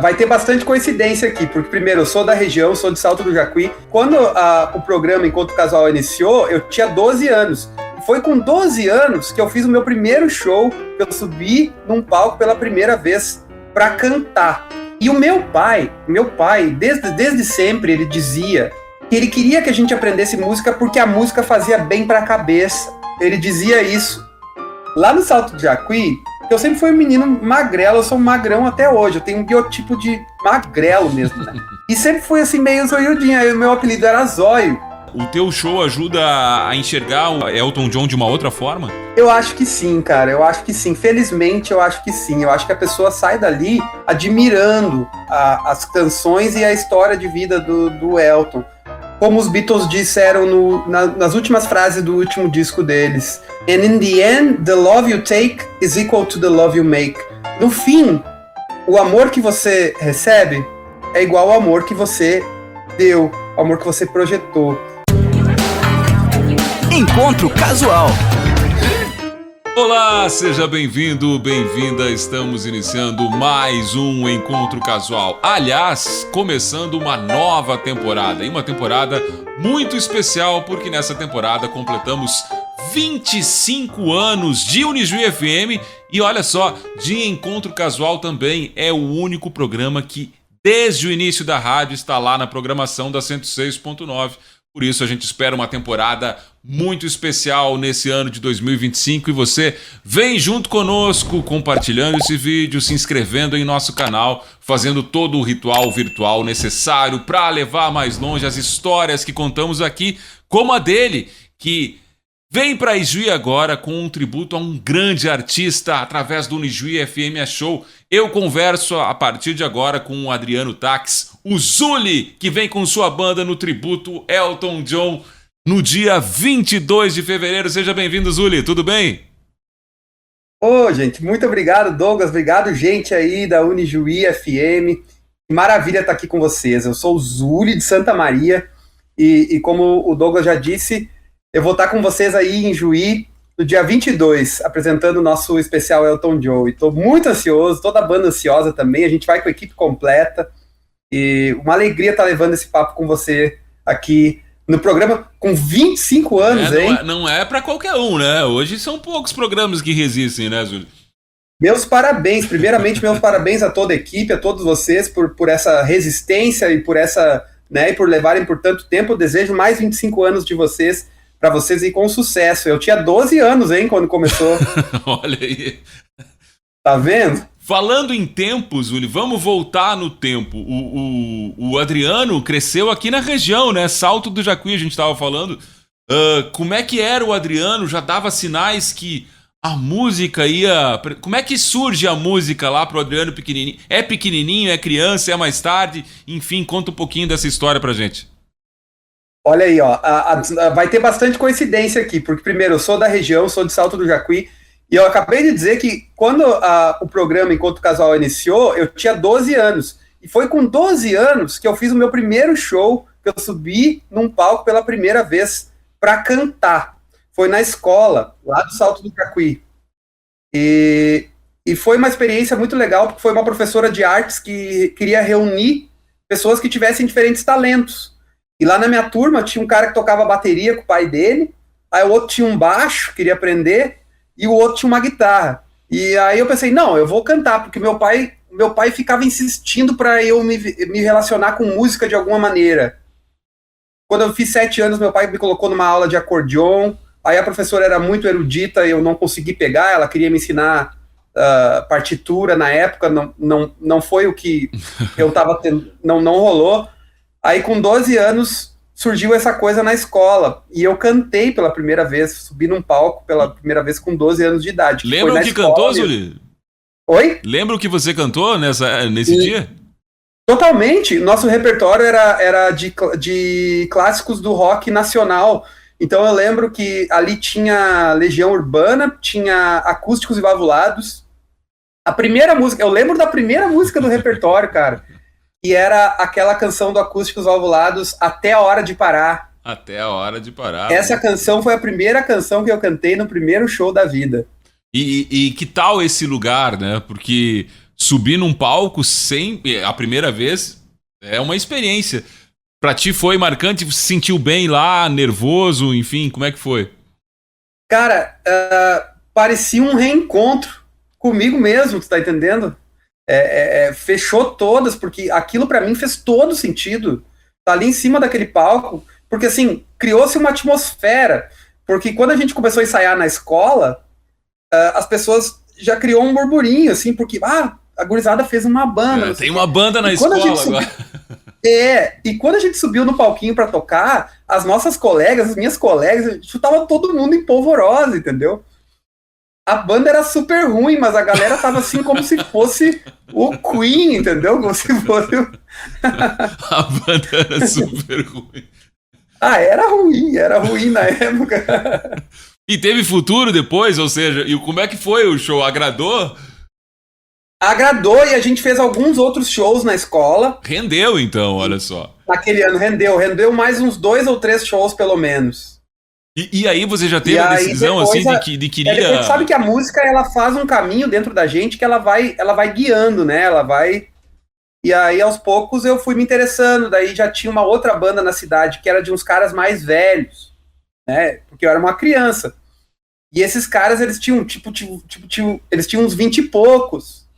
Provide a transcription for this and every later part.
vai ter bastante coincidência aqui, porque primeiro, eu sou da região, sou de Salto do Jacuí. Quando o programa Encontro Casual iniciou, eu tinha 12 anos. Foi com 12 anos que eu fiz o meu primeiro show, que eu subi num palco pela primeira vez para cantar. E o meu pai, desde sempre, ele dizia que ele queria que a gente aprendesse música porque a música fazia bem para a cabeça. Ele dizia isso. Lá no Salto do Jacuí, eu sempre fui um menino magrelo, eu sou magrão até hoje, eu tenho um biotipo de magrelo mesmo, né? E sempre fui assim meio zoiudinho, aí o meu apelido era Zóio. O teu show ajuda a enxergar o Elton John de uma outra forma? Eu acho que sim, cara, eu acho que sim. Felizmente, eu acho que sim. Eu acho que a pessoa sai dali admirando as canções e a história de vida do Elton. Como os Beatles disseram nas últimas frases do último disco deles. And in the end, the love you take is equal to the love you make. No fim, o amor que você recebe é igual ao amor que você deu, ao amor que você projetou. Encontro Casual. Olá, seja bem-vindo, bem-vinda. Estamos iniciando mais um Encontro Casual. Aliás, começando uma nova temporada. E uma temporada muito especial, porque nessa temporada completamos 25 anos de Unijuí FM. E olha só, de Encontro Casual também é o único programa que, desde o início da rádio, está lá na programação da 106.9. Por isso a gente espera uma temporada muito especial nesse ano de 2025 e você vem junto conosco compartilhando esse vídeo, se inscrevendo em nosso canal, fazendo todo o ritual virtual necessário para levar mais longe as histórias que contamos aqui, como a dele, que vem para Ijuí agora com um tributo a um grande artista através do Unijuí FM Show. Eu converso a partir de agora com o Adriano Tax, o Zuli, que vem com sua banda no tributo Elton John no dia 22 de fevereiro. Seja bem-vindo, Zuli, tudo bem? Ô, gente, muito obrigado, Douglas. Obrigado, gente aí da Unijuí FM. Que maravilha estar aqui com vocês. Eu sou o Zuli de Santa Maria e como o Douglas já disse, eu vou estar com vocês aí em Juí no dia 22, apresentando o nosso especial Elton John. E estou muito ansioso, toda a banda ansiosa também. A gente vai com a equipe completa. E uma alegria estar levando esse papo com você aqui no programa com 25 anos, hein? Não é para qualquer um, né? Hoje são poucos programas que resistem, né, Zuli? Meus parabéns. Primeiramente, meus parabéns a toda a equipe, a todos vocês por essa resistência e por essa, né, e por levarem por tanto tempo. Eu desejo mais 25 anos de vocês, para vocês ir com sucesso. Eu tinha 12 anos, hein, quando começou. Olha aí. Tá vendo? Falando em tempos, Zuli, vamos voltar no tempo. O Adriano cresceu aqui na região, né? Salto do Jacuí, a gente estava falando. Como é que era o Adriano? Já dava sinais que a música ia... Como é que surge a música lá pro Adriano pequenininho? É pequenininho, é criança, é mais tarde? Enfim, conta um pouquinho dessa história pra gente. Olha aí, ó, vai ter bastante coincidência aqui, porque primeiro, eu sou da região, sou de Salto do Jacuí, e eu acabei de dizer que quando o programa Encontro Casual iniciou, eu tinha 12 anos, e foi com 12 anos que eu fiz o meu primeiro show, que eu subi num palco pela primeira vez para cantar. Foi na escola, lá do Salto do Jacuí, e foi uma experiência muito legal, porque foi uma professora de artes que queria reunir pessoas que tivessem diferentes talentos. E lá na minha turma tinha um cara que tocava bateria com o pai dele, aí o outro tinha um baixo, queria aprender, e o outro tinha uma guitarra. E aí eu pensei, não, eu vou cantar, porque meu pai ficava insistindo para eu me relacionar com música de alguma maneira. Quando eu fiz 7 anos, meu pai me colocou numa aula de acordeon, aí a professora era muito erudita, eu não consegui pegar, ela queria me ensinar partitura na época, não foi o que eu estava tendo, não rolou. Aí com 12 anos surgiu essa coisa na escola, e eu cantei pela primeira vez, subi num palco pela primeira vez com 12 anos de idade. Lembra o que cantou, Zuli? Oi? Lembra o que você cantou nesse dia? Totalmente, nosso repertório era de clássicos do rock nacional, então eu lembro que ali tinha Legião Urbana, tinha Acústicos e Valvulados, a primeira música, eu lembro da primeira música do repertório, cara, que era aquela canção do Acústicos Valvulados, Até a Hora de Parar. Até a Hora de Parar. Essa canção foi a primeira canção que eu cantei no primeiro show da vida. E que tal esse lugar, né? Porque subir num palco sem a primeira vez é uma experiência. Pra ti foi marcante? Você se sentiu bem lá, nervoso, enfim, como é que foi? Cara, parecia um reencontro comigo mesmo, tu tá entendendo? Fechou todas, porque aquilo pra mim fez todo sentido. Tá ali em cima daquele palco, porque assim, criou-se uma atmosfera, porque quando a gente começou a ensaiar na escola, as pessoas já criou um burburinho, assim, porque, a gurizada fez uma banda. Tem uma banda na escola agora. E quando a gente subiu no palquinho pra tocar, as nossas colegas, as minhas colegas, chutava todo mundo em polvorosa, entendeu? A banda era super ruim, mas a galera tava assim como se fosse o Queen, entendeu? Como se fosse A banda era super ruim. Era ruim na época. E teve futuro depois, ou seja, e como é que foi o show? Agradou? Agradou, e a gente fez alguns outros shows na escola. Rendeu então, olha só. Naquele ano rendeu mais uns 2 ou 3 shows pelo menos. E aí você já teve a decisão assim de queria... A gente sabe que a música ela faz um caminho dentro da gente que ela vai guiando, né? Ela vai... E aí aos poucos eu fui me interessando, daí já tinha uma outra banda na cidade que era de uns caras mais velhos, né? Porque eu era uma criança. E esses caras, eles tinham eles tinham uns 20 e poucos.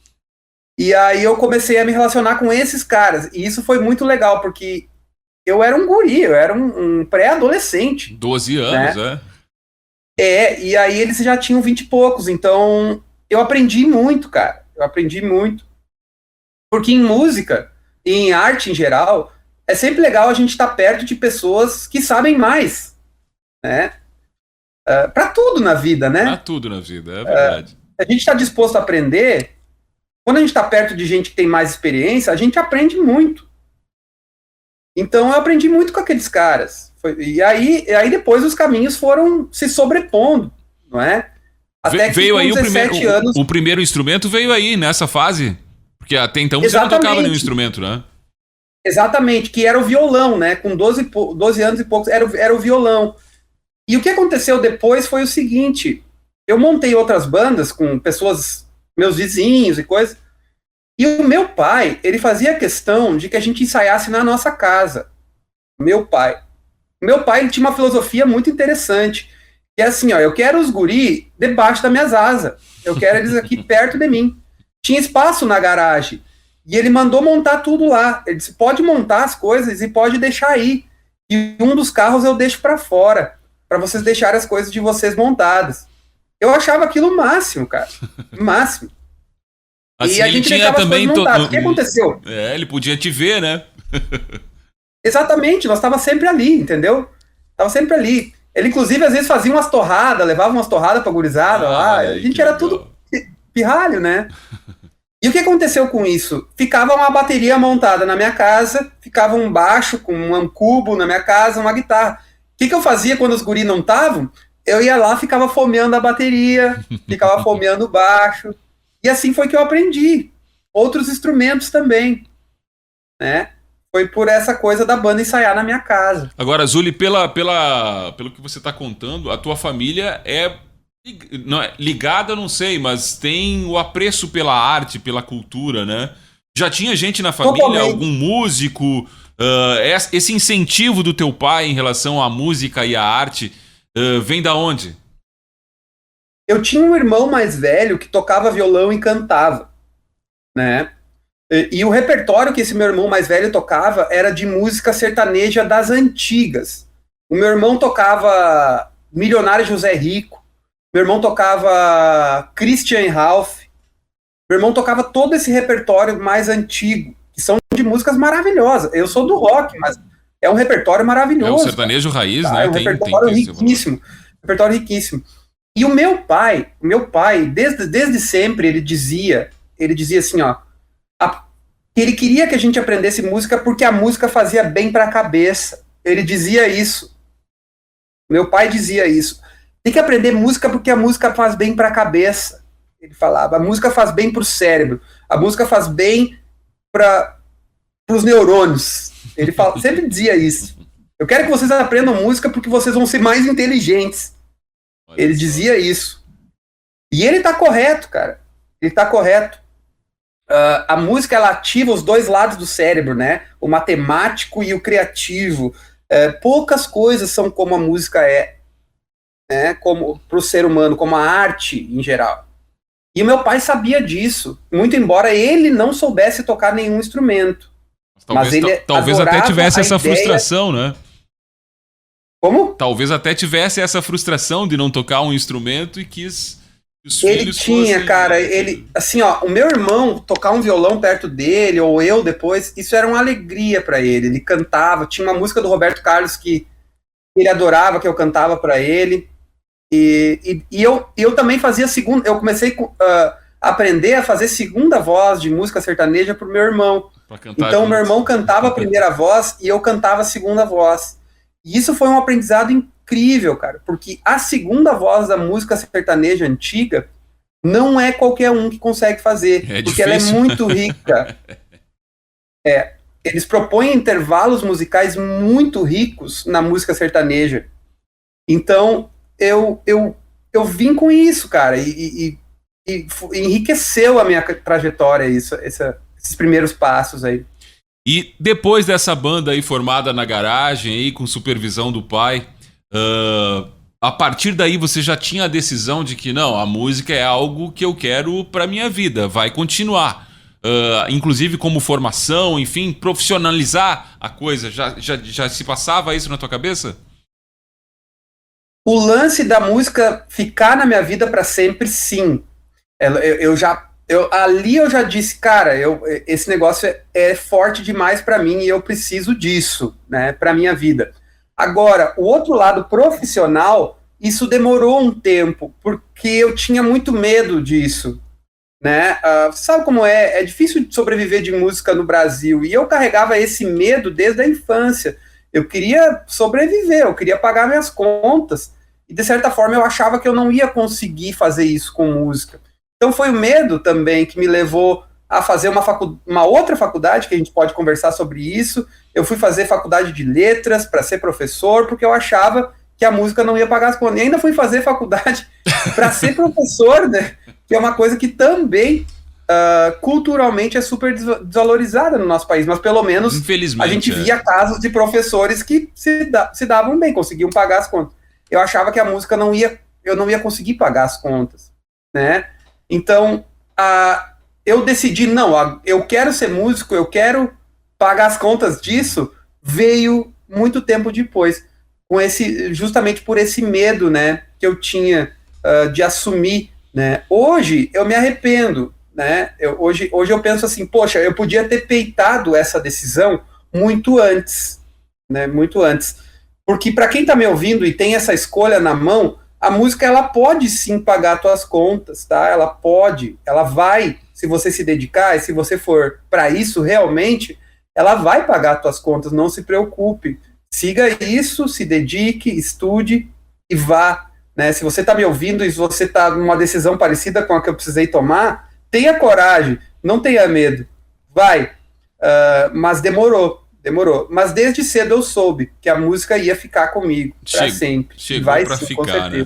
E aí eu comecei a me relacionar com esses caras. E isso foi muito legal, porque eu era um guri, eu era um pré-adolescente. 12 anos, né? E aí eles já tinham 20 e poucos. Então eu aprendi muito, cara. Eu aprendi muito. Porque em música e em arte em geral, é sempre legal a gente estar perto de pessoas que sabem mais, né? Pra tudo na vida, né? Pra tudo na vida, é verdade. A gente está disposto a aprender. Quando a gente está perto de gente que tem mais experiência, a gente aprende muito. Então eu aprendi muito com aqueles caras. E aí depois os caminhos foram se sobrepondo, não é? Até que veio aí o primeiro instrumento veio aí nessa fase? Porque até então você não tocava nenhum instrumento, né? Exatamente, que era o violão, né? Com 12 anos e poucos, era o violão. E o que aconteceu depois foi o seguinte, eu montei outras bandas com pessoas, meus vizinhos e coisas, e o meu pai, ele fazia questão de que a gente ensaiasse na nossa casa. Meu pai, ele tinha uma filosofia muito interessante, que é assim, ó, eu quero os guri debaixo das minhas asas, eu quero eles aqui perto de mim. Tinha espaço na garagem, e ele mandou montar tudo lá. Ele disse, pode montar as coisas e pode deixar aí. E um dos carros eu deixo para fora, para vocês deixarem as coisas de vocês montadas. Eu achava aquilo o máximo, cara. O máximo. Assim, e a gente tinha também... O que aconteceu? Ele podia te ver, né? Exatamente, nós estávamos sempre ali, entendeu? Tava sempre ali. Ele, inclusive, às vezes fazia umas torradas, levava umas torradas pra gurizada lá. A gente era tudo pirralho, né? E o que aconteceu com isso? Ficava uma bateria montada na minha casa, ficava um baixo com um cubo na minha casa, uma guitarra. O que eu fazia quando os guris não estavam? Eu ia lá, ficava fomeando a bateria, ficava fomeando o baixo. E assim foi que eu aprendi. Outros instrumentos também, né? Foi por essa coisa da banda ensaiar na minha casa. Agora, Zuli, pelo que você está contando, a tua família ligada, não sei, mas tem o apreço pela arte, pela cultura, né? Já tinha gente na família, totalmente. Algum músico? Esse incentivo do teu pai em relação à música e à arte vem da onde? Eu tinha um irmão mais velho que tocava violão e cantava, né? E o repertório que esse meu irmão mais velho tocava era de música sertaneja das antigas. O meu irmão tocava Milionário José Rico, meu irmão tocava Christian Ralph, meu irmão tocava todo esse repertório mais antigo, que são de músicas maravilhosas. Eu sou do rock, mas é um repertório maravilhoso. É o sertanejo raiz, né? É um repertório riquíssimo. Repertório riquíssimo. E o meu pai, desde sempre, ele dizia assim, ó, que ele queria que a gente aprendesse música porque a música fazia bem para a cabeça. Ele dizia isso. Meu pai dizia isso. Tem que aprender música porque a música faz bem para a cabeça. Ele falava, a música faz bem para o cérebro, a música faz bem para os neurônios. Ele sempre dizia isso. Eu quero que vocês aprendam música porque vocês vão ser mais inteligentes. Ele dizia isso. E ele tá correto, cara. Ele tá correto. a música, ela ativa os dois lados do cérebro, né? O matemático e o criativo. Poucas coisas são como a música é, né? Como para o ser humano, como a arte em geral. E o meu pai sabia disso, muito embora ele não soubesse tocar nenhum instrumento. Mas ele talvez até tivesse essa frustração, né? Como? Talvez até tivesse essa frustração de não tocar um instrumento e quis que os ele filhos tinha, fossem... cara, ele, assim, ó, o meu irmão tocar um violão perto dele, ou eu depois, isso era uma alegria pra ele. Ele cantava, tinha uma música do Roberto Carlos que ele adorava, que eu cantava pra ele. E eu também fazia segunda, eu comecei a aprender a fazer segunda voz de música sertaneja pro meu irmão. Então, meu irmão cantava a primeira voz e eu cantava a segunda voz. E isso foi um aprendizado incrível, cara, porque a segunda voz da música sertaneja antiga não é qualquer um que consegue fazer, porque difícil. Ela é muito rica. Eles propõem intervalos musicais muito ricos na música sertaneja. Então, eu vim com isso, cara, e enriqueceu a minha trajetória, esses primeiros passos aí. E depois dessa banda aí formada na garagem, aí, com supervisão do pai, a partir daí você já tinha a decisão de que não, a música é algo que eu quero pra minha vida, vai continuar. Inclusive como formação, enfim, profissionalizar a coisa. Já se passava isso na tua cabeça? O lance da música ficar na minha vida pra sempre, sim. Ali eu já disse, cara, esse negócio é forte demais pra mim e eu preciso disso, né, pra minha vida. Agora, o outro lado profissional, isso demorou um tempo, porque eu tinha muito medo disso, né? Sabe como é? É difícil sobreviver de música no Brasil, e eu carregava esse medo desde a infância. Eu queria sobreviver, eu queria pagar minhas contas, e de certa forma eu achava que eu não ia conseguir fazer isso com música. Então foi o medo também que me levou a fazer uma outra faculdade, que a gente pode conversar sobre isso. Eu fui fazer faculdade de letras para ser professor, porque eu achava que a música não ia pagar as contas. E ainda fui fazer faculdade para ser professor, né? Que é uma coisa que também culturalmente é super desvalorizada no nosso país, mas pelo menos a gente via casos de professores que se davam bem, conseguiam pagar as contas. Eu achava que a música eu não ia conseguir pagar as contas, né? Então, eu decidi, não, eu quero ser músico, eu quero pagar as contas disso, veio muito tempo depois, justamente por esse medo, né, que eu tinha de assumir, né. Hoje, eu me arrependo, né, hoje eu penso assim, poxa, eu podia ter peitado essa decisão muito antes, né, porque para quem está me ouvindo e tem essa escolha na mão, a música, ela pode sim pagar tuas contas, tá? Ela vai, se você se dedicar, e se você for para isso realmente, ela vai pagar tuas contas, não se preocupe. Siga isso, se dedique, estude e vá, né? Se você tá me ouvindo e se você tá numa decisão parecida com a que eu precisei tomar, tenha coragem, não tenha medo, vai. Mas demorou. Mas desde cedo eu soube que a música ia ficar comigo para sempre. Chegou para ficar, né?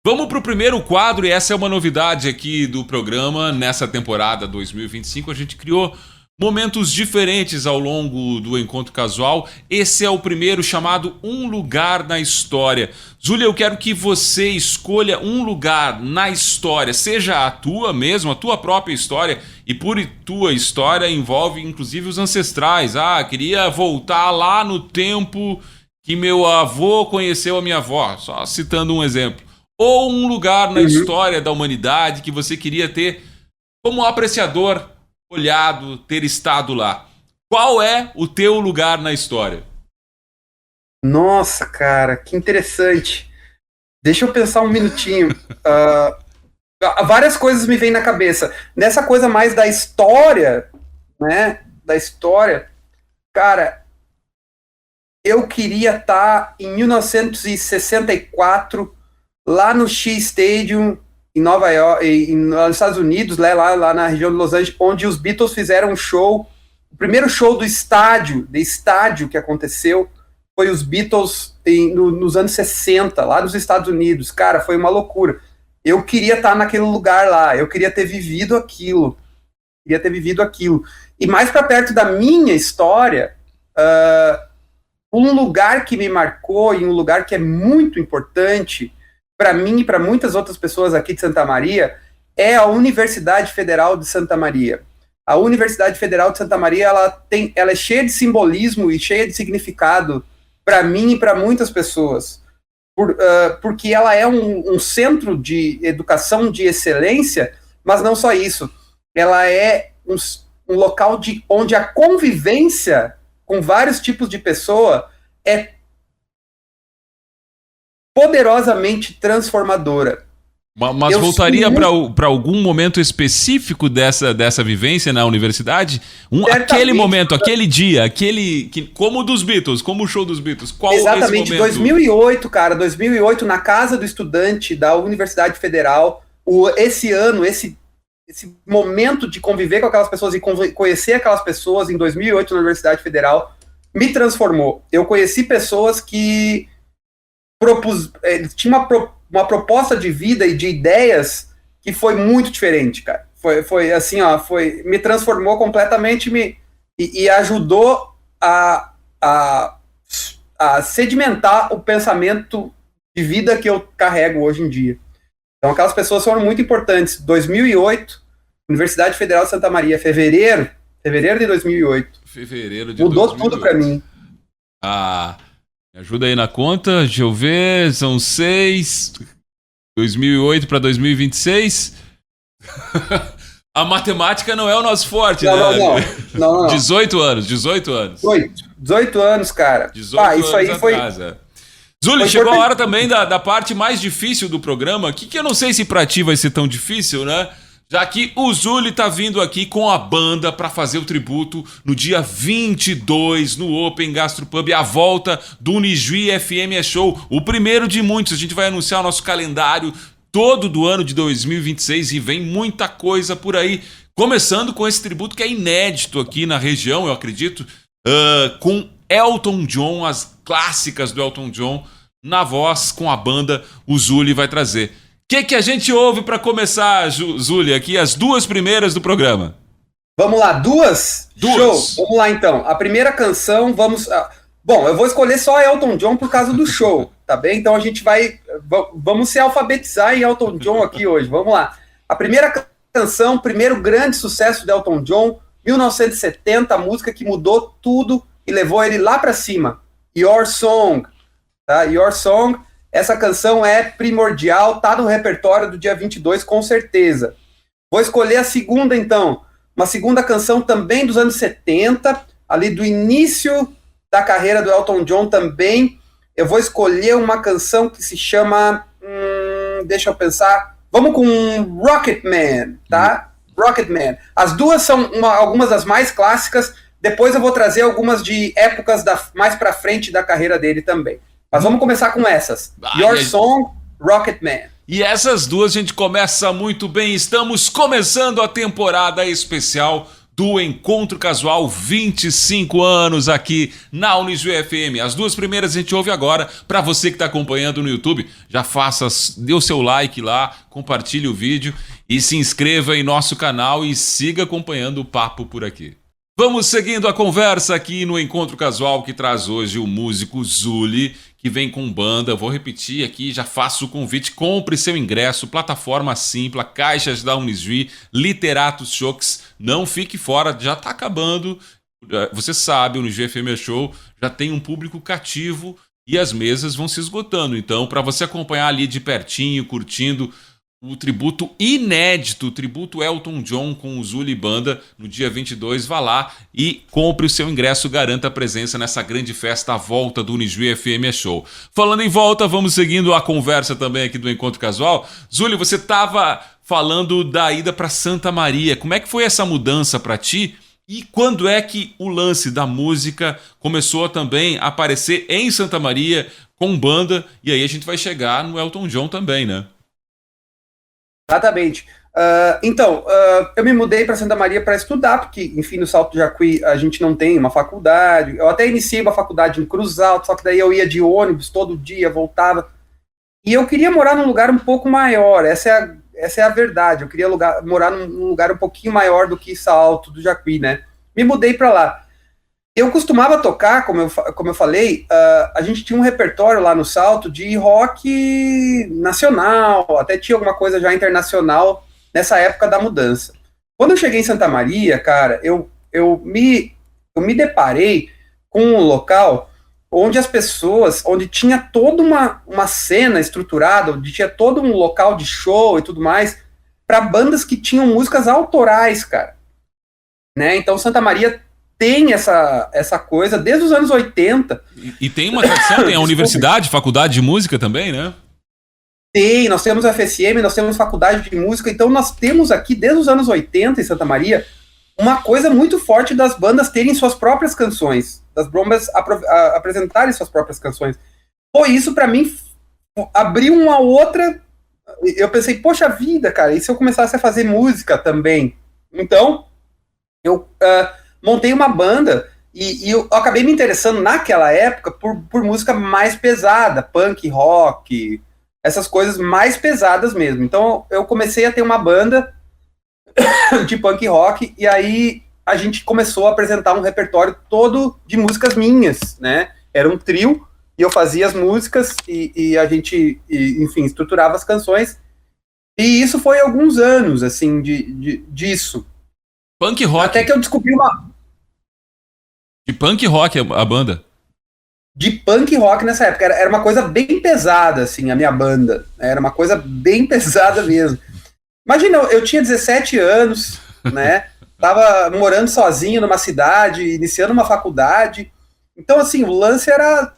Vamos pro primeiro quadro, e essa é uma novidade aqui do programa. Nessa temporada 2025 a gente criou momentos diferentes ao longo do Encontro Casual. Esse é o primeiro, chamado Um Lugar na História. Zúlia, eu quero que você escolha um lugar na história, seja a tua mesmo, a tua própria história, e por tua história envolve inclusive os ancestrais. Queria voltar lá no tempo que meu avô conheceu a minha avó, só citando um exemplo. Ou um lugar na história da humanidade que você queria ter como apreciador olhado, ter estado lá. Qual é o teu lugar na história? Nossa, cara, que interessante. Deixa eu pensar um minutinho. Várias coisas me vêm na cabeça. Nessa coisa mais da história, né? Da história, cara, eu queria estar em 1964 lá no Shea Stadium, em Nova York, nos Estados Unidos, lá na região de Los Angeles, onde os Beatles fizeram um show. O primeiro show de estádio que aconteceu foi os Beatles nos anos 60, lá nos Estados Unidos. Cara, foi uma loucura. Eu queria estar naquele lugar lá, eu queria ter vivido aquilo. queria ter vivido aquilo. E mais para perto da minha história, um lugar que me marcou e um lugar que é muito importante para mim e para muitas outras pessoas aqui de Santa Maria é a Universidade Federal de Santa Maria. A Universidade Federal de Santa Maria, ela é cheia de simbolismo e cheia de significado para mim e para muitas pessoas, porque ela é um centro de educação de excelência, mas não só isso, ela é um local onde a convivência com vários tipos de pessoa é poderosamente transformadora. Mas voltaria para algum momento específico dessa vivência na universidade? Aquele momento, aquele dia, como o dos Beatles, como o show dos Beatles. Qual exatamente, esse momento? 2008, cara, 2008, na Casa do Estudante da Universidade Federal, esse ano, esse momento de conviver com aquelas pessoas e conhecer aquelas pessoas em 2008 na Universidade Federal, me transformou. Eu conheci pessoas que tinham uma proposta de vida e de ideias que foi muito diferente, cara. Foi assim, me transformou completamente e ajudou a sedimentar o pensamento de vida que eu carrego hoje em dia. Então, aquelas pessoas foram muito importantes. 2008, Universidade Federal de Santa Maria, fevereiro de 2008. Mudou 2008. Tudo para mim. Me ajuda aí na conta, deixa eu ver, são 2008 para 2026. A matemática não é o nosso forte, né? Não. 18 anos. 18 anos, cara. 18 anos isso aí atrás, Zuli, chegou a hora também da parte mais difícil do programa, que eu não sei se pra ti vai ser tão difícil, né? Já que o Zuli tá vindo aqui com a banda para fazer o tributo no dia 22 no Open Gastropub, a volta do Unijuí FM Show, o primeiro de muitos. A gente vai anunciar o nosso calendário todo do ano de 2026 e vem muita coisa por aí, começando com esse tributo que é inédito aqui na região, eu acredito, com Elton John, as clássicas do Elton John, na voz com a banda, o Zuli vai trazer. O que a gente ouve para começar, Zuli, aqui, as duas primeiras do programa? Vamos lá, duas? Show, vamos lá então. A primeira canção, bom, eu vou escolher só Elton John por causa do show, tá bem? Então a gente vamos se alfabetizar em Elton John aqui hoje, vamos lá. A primeira canção, primeiro grande sucesso de Elton John, 1970, a música que mudou tudo e levou ele lá para cima. Your Song, tá? Your Song. Essa canção é primordial, tá no repertório do dia 22, com certeza. Vou escolher a segunda, então. Uma segunda canção também dos anos 70, ali do início da carreira do Elton John também. Eu vou escolher uma canção que se chama... deixa eu pensar. Vamos com Rocketman, tá? Rocketman. As duas são algumas das mais clássicas. Depois eu vou trazer algumas de épocas mais pra frente da carreira dele também. Mas vamos começar com essas. Your Song, Rocketman. E essas duas a gente começa muito bem. Estamos começando a temporada especial do Encontro Casual, 25 anos aqui na Unijuí FM. As duas primeiras a gente ouve agora. Para você que está acompanhando no YouTube, já dê o seu like lá, compartilhe o vídeo e se inscreva em nosso canal e siga acompanhando o papo por aqui. Vamos seguindo a conversa aqui no Encontro Casual, que traz hoje o músico Zuli, que vem com banda. Vou repetir aqui, já faço o convite, compre seu ingresso, plataforma Simpla, caixas da Unijuí, Literatos Shocks, não fique fora, já está acabando. Você sabe, o Unijuí FM Show já tem um público cativo e as mesas vão se esgotando. Então, para você acompanhar ali de pertinho, curtindo o tributo inédito, o tributo Elton John com o Zuli Banda, no dia 22, vá lá e compre o seu ingresso, garanta a presença nessa grande festa, a volta do Unijuí FM Show. Falando em volta, vamos seguindo a conversa também aqui do Encontro Casual. Zuli, você estava falando da ida para Santa Maria, como é que foi essa mudança para ti? E quando é que o lance da música começou também a aparecer em Santa Maria com banda? E aí a gente vai chegar no Elton John também, né? Exatamente. Eu me mudei para Santa Maria para estudar, porque, enfim, no Salto do Jacuí a gente não tem uma faculdade. Eu até iniciei uma faculdade em Cruz Alta, só que daí eu ia de ônibus todo dia, voltava. E eu queria morar num lugar um pouco maior. Essa essa é a verdade. Eu queria morar num lugar um pouquinho maior do que Salto do Jacuí, né? Me mudei para lá. Eu costumava tocar, como eu falei, a gente tinha um repertório lá no Salto de rock nacional, até tinha alguma coisa já internacional nessa época da mudança. Quando eu cheguei em Santa Maria, cara, eu me deparei com um local onde as pessoas, onde tinha toda uma cena estruturada, onde tinha todo um local de show e tudo mais, para bandas que tinham músicas autorais, cara. Né? Então Santa Maria tem essa coisa desde os anos 80. E tem uma tradição, tem a universidade, faculdade de música também, né? Tem, nós temos a FSM, nós temos faculdade de música, então nós temos aqui, desde os anos 80 em Santa Maria, uma coisa muito forte das bandas terem suas próprias canções, das bandas apresentarem suas próprias canções. Pô, isso pra mim abriu uma outra... Eu pensei, poxa vida, cara, e se eu começasse a fazer música também? Então, eu montei uma banda e eu acabei me interessando naquela época por música mais pesada, punk, rock, essas coisas mais pesadas mesmo. Então eu comecei a ter uma banda de punk rock e aí a gente começou a apresentar um repertório todo de músicas minhas, né? Era um trio e eu fazia as músicas e a gente, enfim, estruturava as canções. E isso foi alguns anos, assim, disso. Punk rock. Até que eu descobri De punk rock a banda? De punk rock nessa época. Era uma coisa bem pesada, assim, a minha banda. Era uma coisa bem pesada mesmo. Imagina, eu tinha 17 anos, né? Tava morando sozinho numa cidade, iniciando uma faculdade. Então, assim, o lance era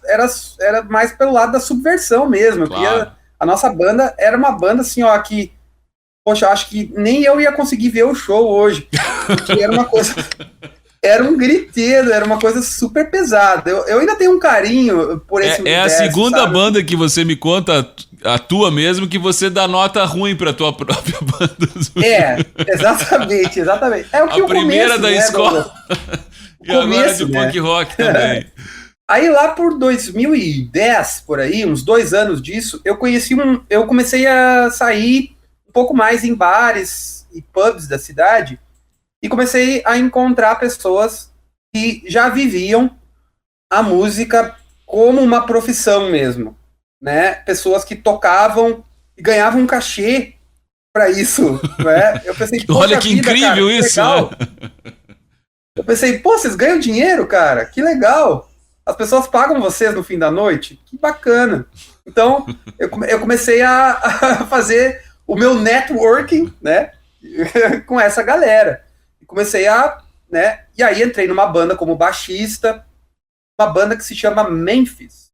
mais pelo lado da subversão mesmo. Claro. A nossa banda era uma banda, assim, ó, que... Poxa, eu acho que nem eu ia conseguir ver o show hoje. Porque era uma coisa... Era um griteiro, era uma coisa super pesada. Eu ainda tenho um carinho por esse universo, a segunda sabe? banda que você me conta, a tua mesmo, que você dá nota ruim pra tua própria banda. Exatamente. É o que a primeira da escola. E agora de punk rock também. Aí lá por 2010, por aí, uns 2 anos disso, eu comecei a sair um pouco mais em bares e pubs da cidade e comecei a encontrar pessoas que já viviam a música como uma profissão mesmo, né? Pessoas que tocavam e ganhavam um cachê para isso, né? Eu pensei, olha que vida, incrível, cara, que isso, legal. Né? Eu pensei, pô, vocês ganham dinheiro, cara? Que legal. As pessoas pagam vocês no fim da noite? Que bacana. Então, eu comecei a fazer o meu networking, né? Com essa galera. Comecei né? E aí entrei numa banda como baixista, uma banda que se chama Memphis.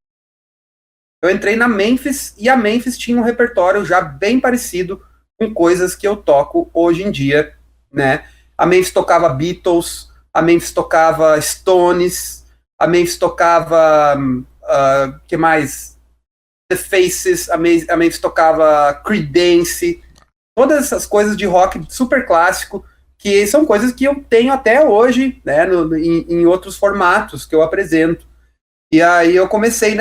Eu entrei na Memphis e a Memphis tinha um repertório já bem parecido com coisas que eu toco hoje em dia, né? A Memphis tocava Beatles, a Memphis tocava Stones, a Memphis tocava que mais? The Faces, a Memphis tocava Creedence, todas essas coisas de rock super clássico, que são coisas que eu tenho até hoje, né, em outros formatos que eu apresento. E aí eu comecei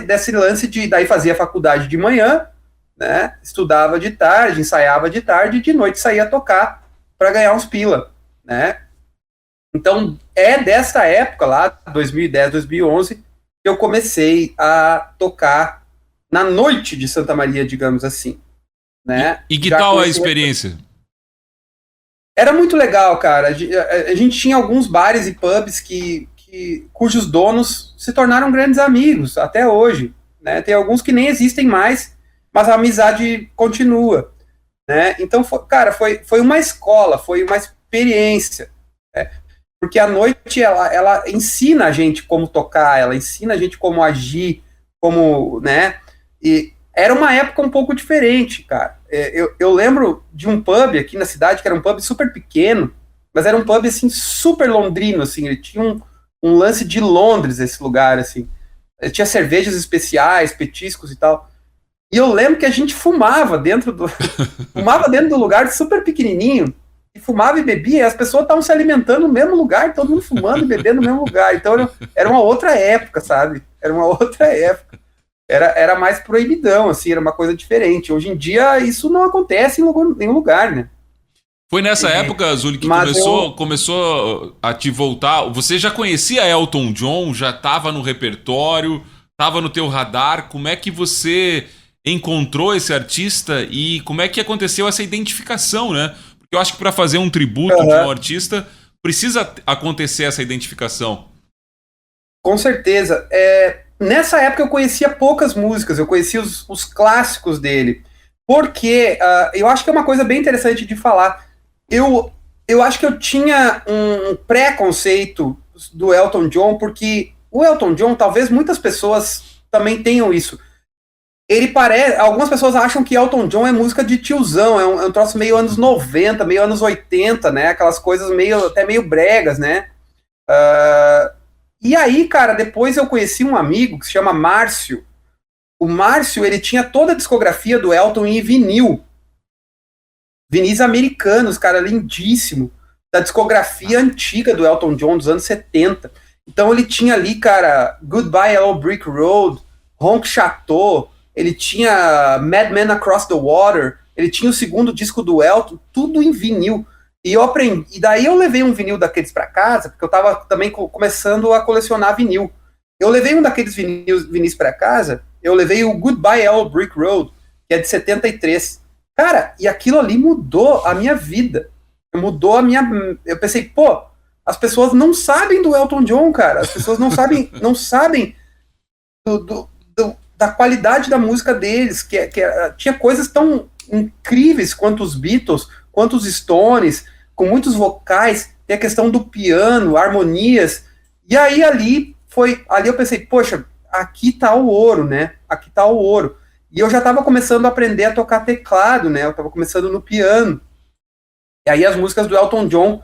desse lance daí fazia faculdade de manhã, né, estudava de tarde, ensaiava de tarde, e de noite saía tocar para ganhar uns pila, né. Então, dessa época lá, 2010, 2011, que eu comecei a tocar na noite de Santa Maria, digamos assim, né. E que tal a experiência? Era muito legal, cara. A gente tinha alguns bares e pubs cujos donos se tornaram grandes amigos até hoje, né? Tem alguns que nem existem mais, mas a amizade continua, né? Então, foi uma escola, foi uma experiência, né? Porque a noite ela ensina a gente como tocar, ela ensina a gente como agir, como, né? E era uma época um pouco diferente, cara. Eu lembro de um pub aqui na cidade, que era um pub super pequeno, mas era um pub, assim, super londrino, assim, ele tinha um lance de Londres, esse lugar, assim. Ele tinha cervejas especiais, petiscos e tal. E eu lembro que a gente fumava dentro do lugar super pequenininho, e fumava e bebia, e as pessoas estavam se alimentando no mesmo lugar, todo mundo fumando e bebendo no mesmo lugar. Então era uma outra época, sabe? Era uma outra época. era mais proibidão, assim, era uma coisa diferente. Hoje em dia, isso não acontece em nenhum lugar, né? Foi nessa época, Zuli, que começou a te voltar. Você já conhecia Elton John? Já estava no repertório? Estava no teu radar? Como é que você encontrou esse artista e como é que aconteceu essa identificação, né? Porque eu acho que para fazer um tributo de um artista, precisa acontecer essa identificação. Com certeza. Nessa época eu conhecia poucas músicas, eu conhecia os clássicos dele. Porque eu acho que é uma coisa bem interessante de falar. Eu acho que eu tinha um preconceito do Elton John, porque o Elton John, talvez muitas pessoas também tenham isso. Algumas pessoas acham que Elton John é música de tiozão, é um troço meio anos 90, meio anos 80, né? Aquelas coisas até meio bregas, né? E aí, cara, depois eu conheci um amigo que se chama Márcio. O Márcio, ele tinha toda a discografia do Elton em vinil. Vinis americanos, cara, lindíssimo. Da discografia antiga do Elton John, dos anos 70. Então ele tinha ali, cara, Goodbye Yellow Brick Road, Honk Chateau, ele tinha Mad Men Across the Water, ele tinha o segundo disco do Elton, tudo em vinil. E eu aprendi. E daí eu levei um vinil daqueles para casa, porque eu tava também começando a colecionar vinil. Eu levei um daqueles vinis para casa, eu levei o Goodbye Yellow Brick Road, que é de 73. Cara, e aquilo ali mudou a minha vida. Mudou a minha... Eu pensei, pô, as pessoas não sabem do Elton John, cara. As pessoas não sabem da qualidade da música deles, que tinha coisas tão incríveis quanto os Beatles, quanto os Stones, com muitos vocais, tem a questão do piano, harmonias, e aí ali eu pensei, poxa, aqui tá o ouro, né? Aqui tá o ouro. E eu já estava começando a aprender a tocar teclado, né? Eu estava começando no piano. E aí as músicas do Elton John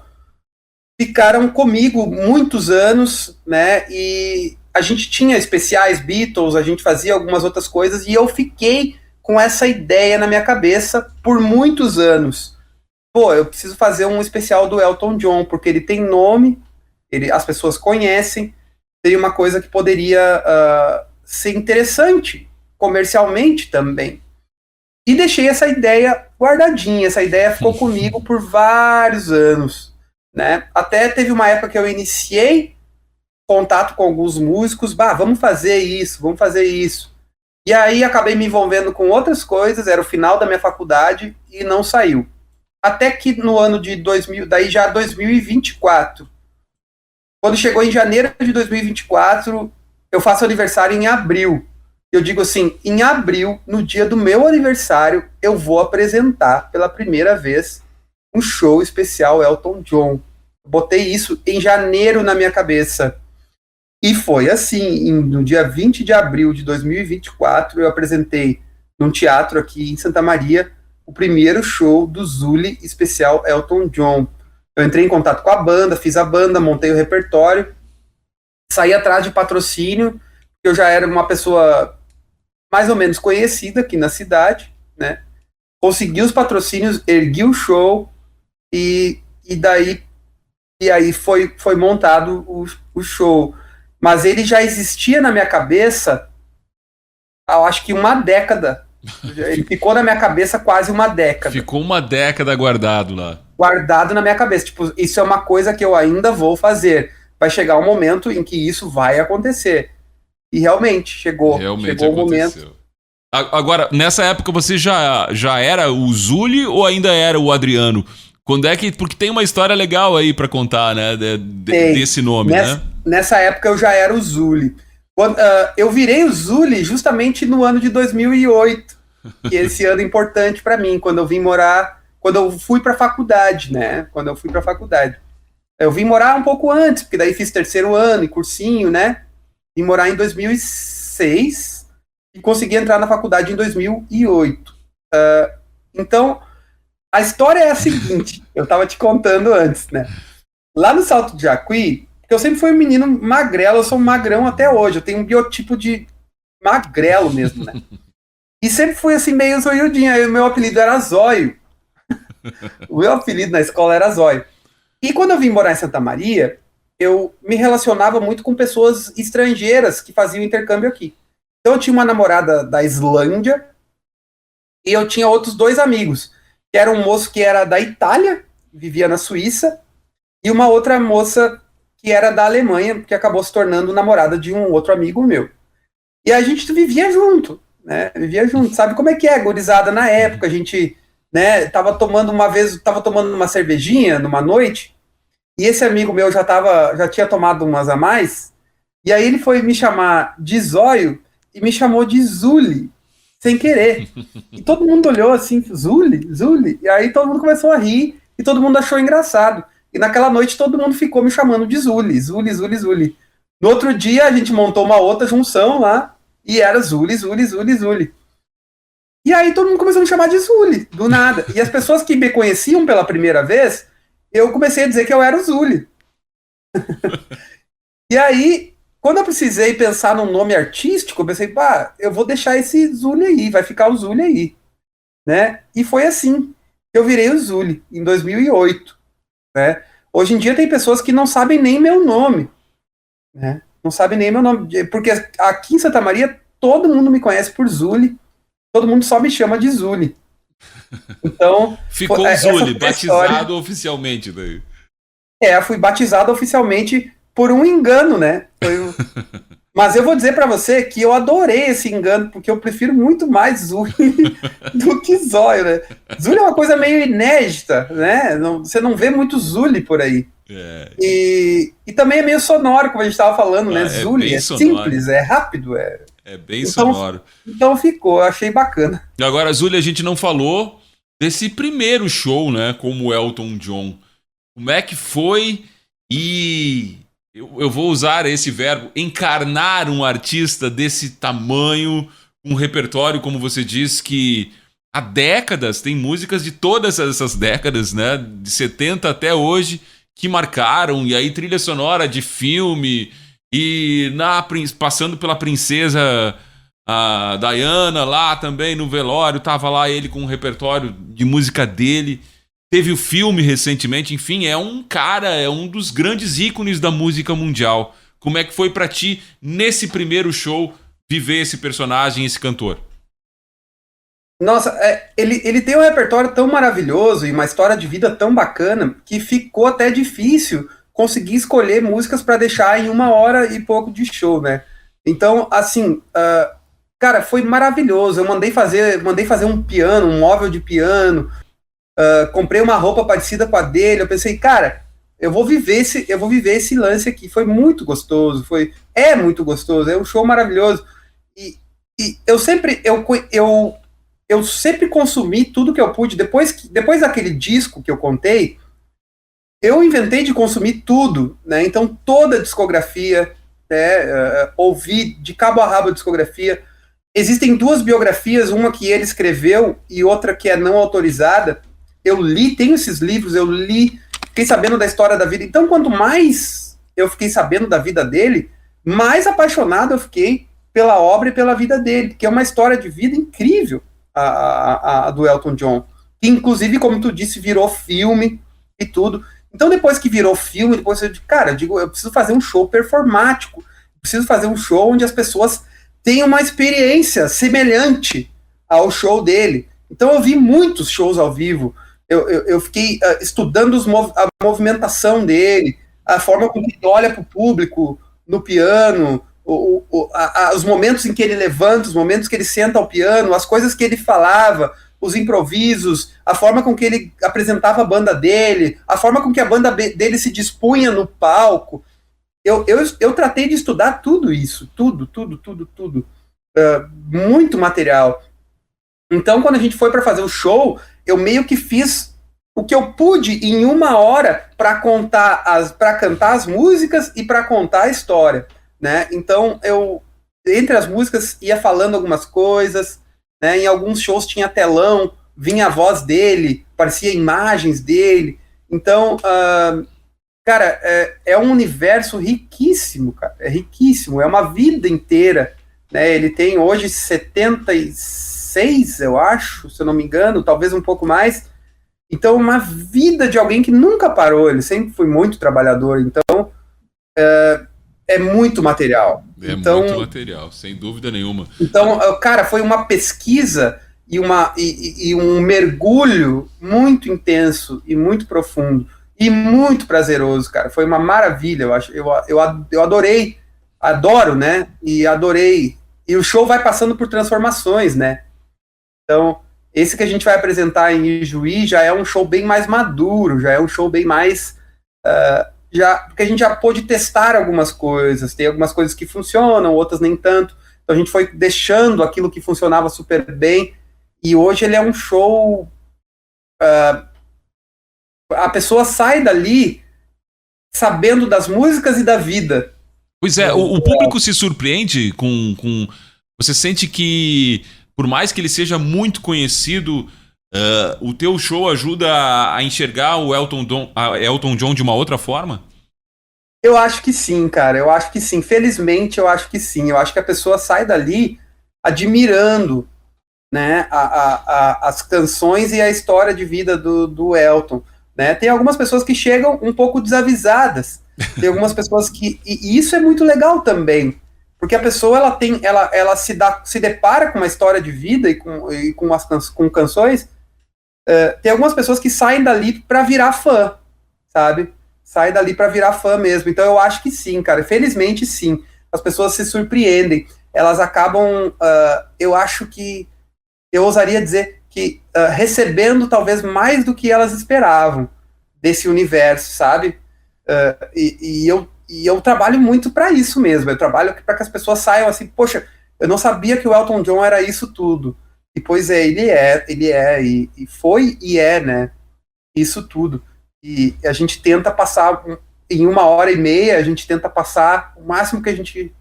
ficaram comigo muitos anos, né? E a gente tinha especiais Beatles, a gente fazia algumas outras coisas, e eu fiquei com essa ideia na minha cabeça por muitos anos. Pô, eu preciso fazer um especial do Elton John, porque ele tem nome, as pessoas conhecem, seria uma coisa que poderia ser interessante, comercialmente também. E deixei essa ideia guardadinha, essa ideia ficou comigo por vários anos, né? Até teve uma época que eu iniciei contato com alguns músicos, vamos fazer isso, vamos fazer isso. E aí acabei me envolvendo com outras coisas, era o final da minha faculdade e não saiu. Até que no ano de 2024, quando chegou em janeiro de 2024, eu faço aniversário em abril. Eu digo assim, em abril, no dia do meu aniversário, eu vou apresentar pela primeira vez um show especial Elton John. Botei isso em janeiro na minha cabeça. E foi assim, no dia 20 de abril de 2024, eu apresentei num teatro aqui em Santa Maria o primeiro show do Zuli especial Elton John. Eu entrei em contato com a banda, fiz a banda, montei o repertório, saí atrás de patrocínio, eu já era uma pessoa mais ou menos conhecida aqui na cidade, né? Consegui os patrocínios, ergui o show e aí foi montado o show. Mas ele já existia na minha cabeça, eu acho que uma década. Ele ficou na minha cabeça quase uma década. Ficou uma década guardado lá. Guardado na minha cabeça. Tipo, isso é uma coisa que eu ainda vou fazer. Vai chegar um momento em que isso vai acontecer. E realmente, chegou o momento. Agora, nessa época você já era o Zuli ou ainda era o Adriano? Quando é que... Porque tem uma história legal aí pra contar, né? Desse nome, né? Nessa época eu já era o Zuli. Eu virei o Zuli justamente no ano de 2008. Que esse ano é importante pra mim, quando eu fui pra faculdade, né? Eu vim morar um pouco antes, porque daí fiz terceiro ano e cursinho, né? Vim morar em 2006 e consegui entrar na faculdade em 2008. Então, a história é a seguinte, eu estava te contando antes, né? Lá no Salto de Jacuí, porque eu sempre fui um menino magrelo, eu sou um magrão até hoje, eu tenho um biotipo de magrelo mesmo, né? E sempre fui assim meio zoiudinho, aí o meu apelido era Zóio. O meu apelido na escola era Zóio. E quando eu vim morar em Santa Maria, eu me relacionava muito com pessoas estrangeiras que faziam intercâmbio aqui. Então eu tinha uma namorada da Islândia e eu tinha outros 2 amigos, que era um moço que era da Itália, vivia na Suíça, e uma outra moça que era da Alemanha, que acabou se tornando namorada de um outro amigo meu. E a gente vivia junto, né? Vivia junto. Sabe como é que é, gurizada? Na época, a gente, né, tava tomando uma cervejinha numa noite, e esse amigo meu já tinha tomado umas a mais, e aí ele foi me chamar de Zóio e me chamou de Zuli, sem querer. E todo mundo olhou assim, Zuli, Zuli, e aí todo mundo começou a rir, e todo mundo achou engraçado. E naquela noite todo mundo ficou me chamando de Zuli, Zuli, Zuli, Zuli. No outro dia a gente montou uma outra junção lá, e era Zuli, Zuli, Zuli, Zuli. E aí todo mundo começou a me chamar de Zuli, do nada. E as pessoas que me conheciam pela primeira vez, eu comecei a dizer que eu era o Zuli. E aí, quando eu precisei pensar num nome artístico, eu pensei, pá, eu vou deixar esse Zuli aí, vai ficar o Zuli aí. Né? E foi assim que eu virei o Zuli, em 2008. Né? Hoje em dia tem pessoas que não sabem nem meu nome. Né? Não sabem nem meu nome. Porque aqui em Santa Maria, todo mundo me conhece por Zuli. Todo mundo só me chama de Zuli. Então, ficou o Zuli, batizado oficialmente daí. Fui batizado oficialmente por um engano, né? Mas eu vou dizer pra você que eu adorei esse engano, porque eu prefiro muito mais Zuli do que Zóio, né? Zuli é uma coisa meio inédita, né? Você não vê muito Zuli por aí. E também é meio sonoro, como a gente estava falando, né? Zuli é simples, é rápido, é bem sonoro. Então ficou, eu achei bacana. E agora, Zuli, a gente não falou desse primeiro show, né? Como Elton John. Como é que foi? E eu vou usar esse verbo, encarnar um artista desse tamanho, um repertório, como você diz, que há décadas, tem músicas de todas essas décadas, né? De 70 até hoje, que marcaram, e aí trilha sonora de filme, e passando pela princesa a Diana lá também no velório, tava lá ele com um repertório de música dele. Teve o filme recentemente, enfim, é um dos grandes ícones da música mundial. Como é que foi pra ti, nesse primeiro show, viver esse personagem, esse cantor? Nossa, ele tem um repertório tão maravilhoso e uma história de vida tão bacana que ficou até difícil conseguir escolher músicas para deixar em 1h e pouco de show, né? Então, assim, cara, foi maravilhoso. Eu mandei fazer um piano, um móvel de piano, comprei uma roupa parecida com a dele. Eu pensei, cara, eu vou viver esse lance aqui. Foi muito gostoso, é muito gostoso, é um show maravilhoso. E eu sempre consumi tudo que eu pude. Depois daquele disco que eu contei, eu inventei de consumir tudo, né? Então toda a discografia, né? Ouvi de cabo a rabo a discografia. Existem 2 biografias, uma que ele escreveu e outra que é não autorizada. Eu li, tenho esses livros, eu li, fiquei sabendo da história da vida. Então, quanto mais eu fiquei sabendo da vida dele, mais apaixonado eu fiquei pela obra e pela vida dele, que é uma história de vida incrível, a do Elton John. Que, inclusive, como tu disse, virou filme e tudo. Então, depois que virou filme, depois eu digo, eu preciso fazer um show performático, preciso fazer um show onde as pessoas tenham uma experiência semelhante ao show dele. Então, eu vi muitos shows ao vivo. Eu fiquei estudando a movimentação dele, a forma como ele olha para o público no piano, os momentos em que ele levanta, os momentos que ele senta ao piano, as coisas que ele falava, os improvisos, a forma com que ele apresentava a banda dele, a forma com que a banda dele se dispunha no palco. Eu tratei de estudar tudo isso, tudo. Muito material. Então, quando a gente foi para fazer o show, eu meio que fiz o que eu pude em 1h para cantar as músicas e para contar a história, né? Então, eu, entre as músicas, ia falando algumas coisas, né? Em alguns shows tinha telão, vinha a voz dele, parecia imagens dele. Então, cara, é um universo riquíssimo, cara. É riquíssimo, é uma vida inteira, né? Ele tem hoje 76, eu acho, se eu não me engano, talvez um pouco mais. Então, uma vida de alguém que nunca parou, ele sempre foi muito trabalhador. Então, é muito material. É então, muito material, sem dúvida nenhuma. Então, cara, foi uma pesquisa e um mergulho muito intenso e muito profundo e muito prazeroso, cara. Foi uma maravilha, eu acho. Eu adorei, adoro, né? E adorei. E o show vai passando por transformações, né? Então, esse que a gente vai apresentar em Ijuí já é um show bem mais maduro, já é um show bem mais... porque a gente já pôde testar algumas coisas, tem algumas coisas que funcionam, outras nem tanto. Então a gente foi deixando aquilo que funcionava super bem, e hoje ele é um show... a pessoa sai dali sabendo das músicas e da vida. Pois é, o público se surpreende com... Você sente que, por mais que ele seja muito conhecido, o teu show ajuda a enxergar o Elton John de uma outra forma? Eu acho que sim, cara. Eu acho que sim. Felizmente, eu acho que sim. Eu acho que a pessoa sai dali admirando, né, as canções e a história de vida do Elton. Né? Tem algumas pessoas que chegam um pouco desavisadas. Tem algumas pessoas que... E isso é muito legal também. Porque a pessoa ela se depara com uma história de vida e com canções. Tem algumas pessoas que saem dali para virar fã, sabe? Sai dali para virar fã mesmo. Então eu acho que sim, cara. Felizmente sim. As pessoas se surpreendem. Elas acabam, eu acho que, eu ousaria dizer que recebendo talvez mais do que elas esperavam desse universo, sabe? E eu trabalho muito para isso mesmo. Eu trabalho para que as pessoas saiam assim, poxa, eu não sabia que o Elton John era isso tudo. E pois é, e foi e é, né? Isso tudo. E a gente tenta passar, em 1h30, a gente tenta passar o máximo que a gente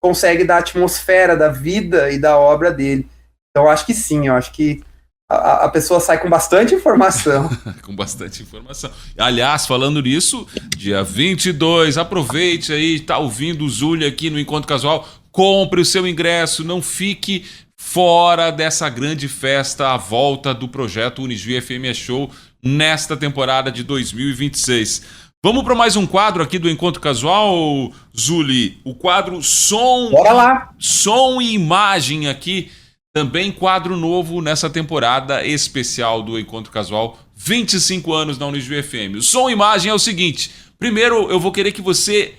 consegue da atmosfera, da vida e da obra dele. Então eu acho que sim, eu acho que a pessoa sai com bastante informação. Com bastante informação. Aliás, falando nisso, dia 22, aproveite aí, tá ouvindo o Zuli aqui no Encontro Casual, compre o seu ingresso, não fique fora dessa grande festa, a volta do projeto Unijuí FM Show nesta temporada de 2026. Vamos para mais um quadro aqui do Encontro Casual, Zuli, o quadro Som, Bora lá. Som e Imagem aqui. Também quadro novo nessa temporada especial do Encontro Casual, 25 anos na Unijuí FM. O Som e Imagem é o seguinte, primeiro eu vou querer que você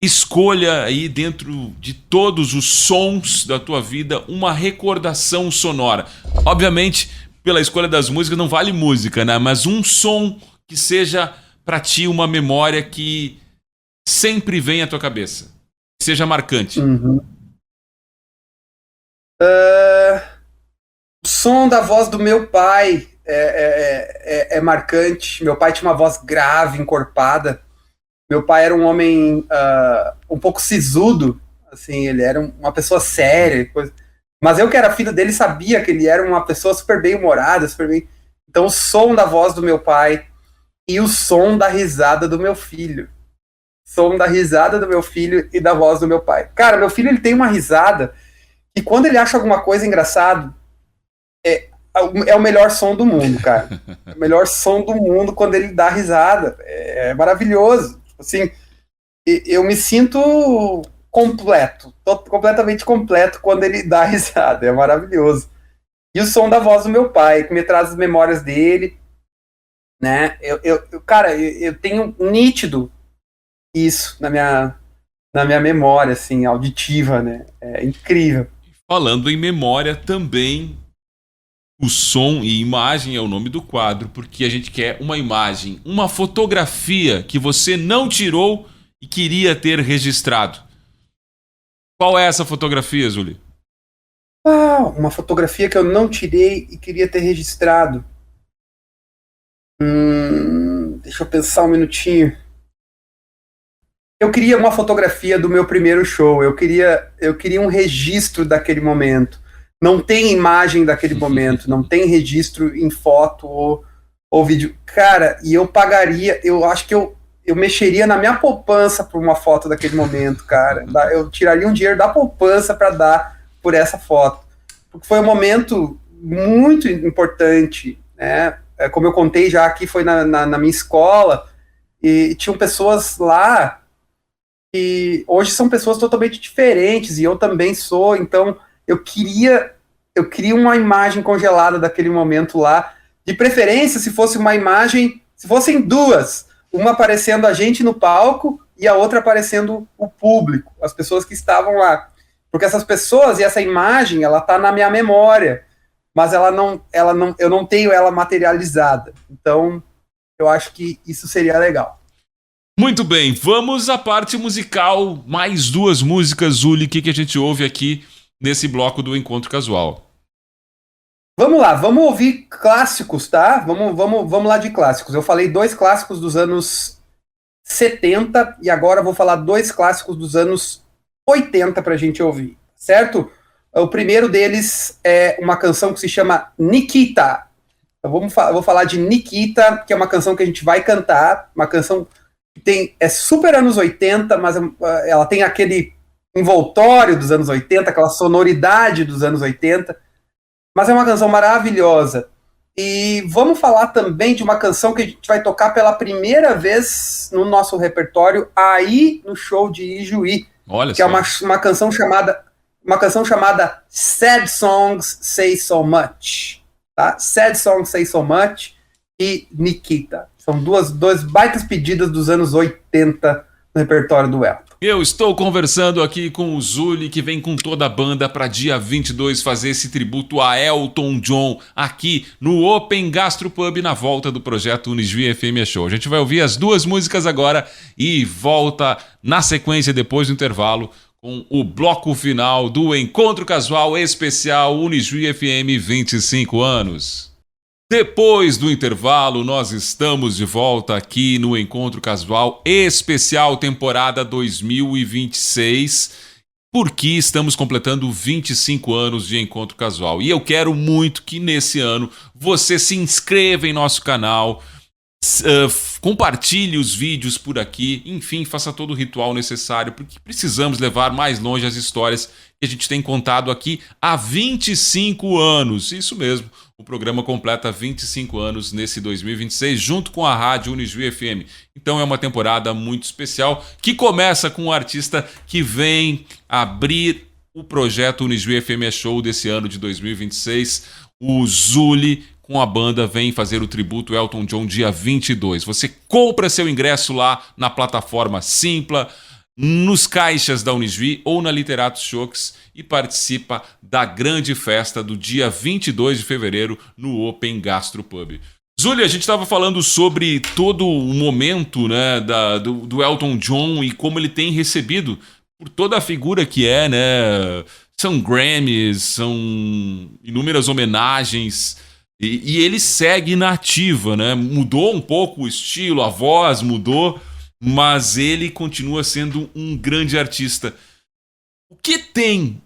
escolha aí dentro de todos os sons da tua vida uma recordação sonora. Obviamente, pela escolha das músicas não vale música, né? Mas um som que seja pra ti uma memória que sempre vem à tua cabeça, que seja marcante. O som da voz do meu pai é marcante. Meu pai tinha uma voz grave, encorpada. Meu pai era um homem um pouco sisudo, assim, ele era uma pessoa séria, coisa. Mas eu que era filho dele sabia que ele era uma pessoa super bem-humorada, super bem... Então o som da voz do meu pai e o som da risada do meu filho. Som da risada do meu filho e da voz do meu pai. Cara, meu filho ele tem uma risada que quando ele acha alguma coisa engraçada, é o melhor som do mundo, cara. É o melhor som do mundo quando ele dá risada. É maravilhoso. Assim, eu me sinto completo, completamente completo quando ele dá risada. É maravilhoso. E o som da voz do meu pai, que me traz as memórias dele, né? Cara, eu tenho nítido isso na minha memória, assim, auditiva, né? É incrível. Falando em memória também, o som e imagem é o nome do quadro, porque a gente quer uma imagem, uma fotografia que você não tirou e queria ter registrado. Qual é essa fotografia, Zuli? Uma fotografia que eu não tirei e queria ter registrado. Deixa eu pensar um minutinho. Eu queria uma fotografia do meu primeiro show. Eu queria um registro daquele momento. Não tem imagem daquele momento, não tem registro em foto ou vídeo. Cara, e eu pagaria, eu acho que eu mexeria na minha poupança por uma foto daquele momento, cara. Eu tiraria um dinheiro da poupança para dar por essa foto. Porque foi um momento muito importante, né? Como eu contei já aqui, foi na minha escola, e tinham pessoas lá e hoje são pessoas totalmente diferentes, e eu também sou, então eu queria uma imagem congelada daquele momento lá, de preferência se fosse uma imagem, se fossem duas, uma aparecendo a gente no palco e a outra aparecendo o público, as pessoas que estavam lá, porque essas pessoas e essa imagem, ela tá na minha memória, mas eu não tenho ela materializada, então eu acho que isso seria legal. Muito bem, vamos à parte musical. Mais duas músicas, Zuli, que a gente ouve aqui nesse bloco do Encontro Casual. Vamos lá, vamos ouvir clássicos, tá? Vamos lá de clássicos. Eu falei 2 clássicos dos anos 70 e agora vou falar 2 clássicos dos anos 80 pra gente ouvir, certo? O primeiro deles é uma canção que se chama Nikita. Eu vou falar de Nikita, que é uma canção que a gente vai cantar, uma canção é super anos 80, mas ela tem aquele envoltório dos anos 80, aquela sonoridade dos anos 80, mas é uma canção maravilhosa. E vamos falar também de uma canção que a gente vai tocar pela primeira vez no nosso repertório aí no show de Ijuí. Olha que só. É uma canção chamada Sad Songs Say So Much, tá? Sad Songs Say So Much e Nikita. São duas baitas pedidas dos anos 80 no repertório do Elton. Eu estou conversando aqui com o Zuli, que vem com toda a banda para dia 22 fazer esse tributo a Elton John aqui no Open Gastro Pub na volta do projeto Unijuí FM Show. A gente vai ouvir as 2 músicas agora e volta na sequência depois do intervalo com o bloco final do Encontro Casual Especial Unijuí FM 25 anos. Depois do intervalo, nós estamos de volta aqui no Encontro Casual Especial Temporada 2026, porque estamos completando 25 anos de Encontro Casual. E eu quero muito que nesse ano você se inscreva em nosso canal, compartilhe os vídeos por aqui, enfim, faça todo o ritual necessário, porque precisamos levar mais longe as histórias que a gente tem contado aqui há 25 anos. Isso mesmo. O programa completa 25 anos nesse 2026, junto com a Rádio Unijuí FM. Então é uma temporada muito especial, que começa com um artista que vem abrir o projeto Unijuí FM Show desse ano de 2026. O Zuli, com a banda, vem fazer o tributo Elton John dia 22. Você compra seu ingresso lá na plataforma Simpla, nos caixas da Unijuí ou na Literatos Shocks e participa da grande festa do dia 22 de fevereiro no Open Gastro Pub. Zuli, a gente estava falando sobre todo o momento, né, do Elton John e como ele tem recebido por toda a figura que é, né? São Grammys, são inúmeras homenagens e ele segue na ativa, né? Mudou um pouco o estilo, a voz mudou, mas ele continua sendo um grande artista. O que tem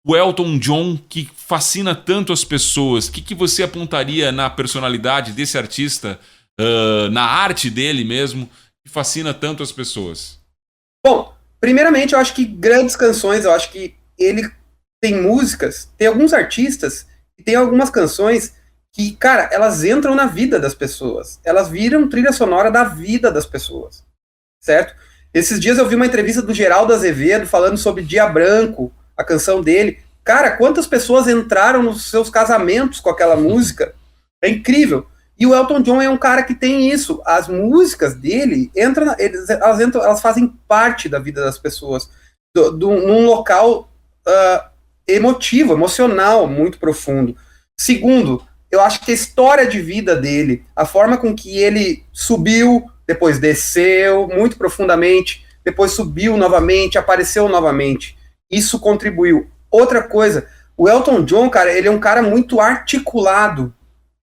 o Elton John, que fascina tanto as pessoas? O que você apontaria na personalidade desse artista, na arte dele mesmo, que fascina tanto as pessoas? Bom, primeiramente eu acho que grandes canções, eu acho que ele tem músicas, tem alguns artistas e tem algumas canções que, cara, elas entram na vida das pessoas. Elas viram trilha sonora da vida das pessoas, certo? Esses dias eu vi uma entrevista do Geraldo Azevedo falando sobre Dia Branco, a canção dele. Cara, quantas pessoas entraram nos seus casamentos com aquela música? É incrível. E o Elton John é um cara que tem isso. As músicas dele, elas fazem parte da vida das pessoas, num local emotivo, emocional, muito profundo. Segundo, eu acho que a história de vida dele, a forma com que ele subiu, depois desceu muito profundamente, depois subiu novamente, apareceu novamente, isso contribuiu. Outra coisa, o Elton John, cara, ele é um cara muito articulado,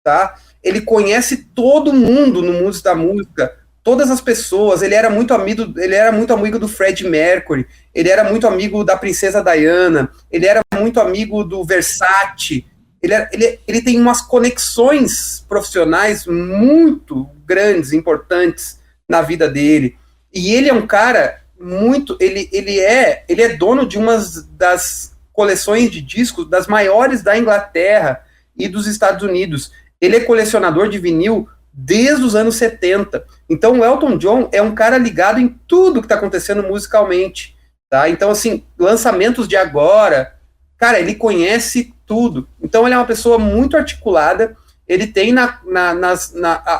tá? Ele conhece todo mundo no mundo da música, todas as pessoas. Ele era muito amigo do Freddie Mercury, ele era muito amigo da princesa Diana, ele era muito amigo do Versace. Ele tem umas conexões profissionais muito grandes, importantes na vida dele. E ele é um cara muito... Ele é dono de uma das coleções de discos das maiores da Inglaterra e dos Estados Unidos. Ele é colecionador de vinil desde os anos 70. Então o Elton John é um cara ligado em tudo que está acontecendo musicalmente, tá? Então, assim, lançamentos de agora, cara, ele conhece tudo. Então ele é uma pessoa muito articulada, ele tem,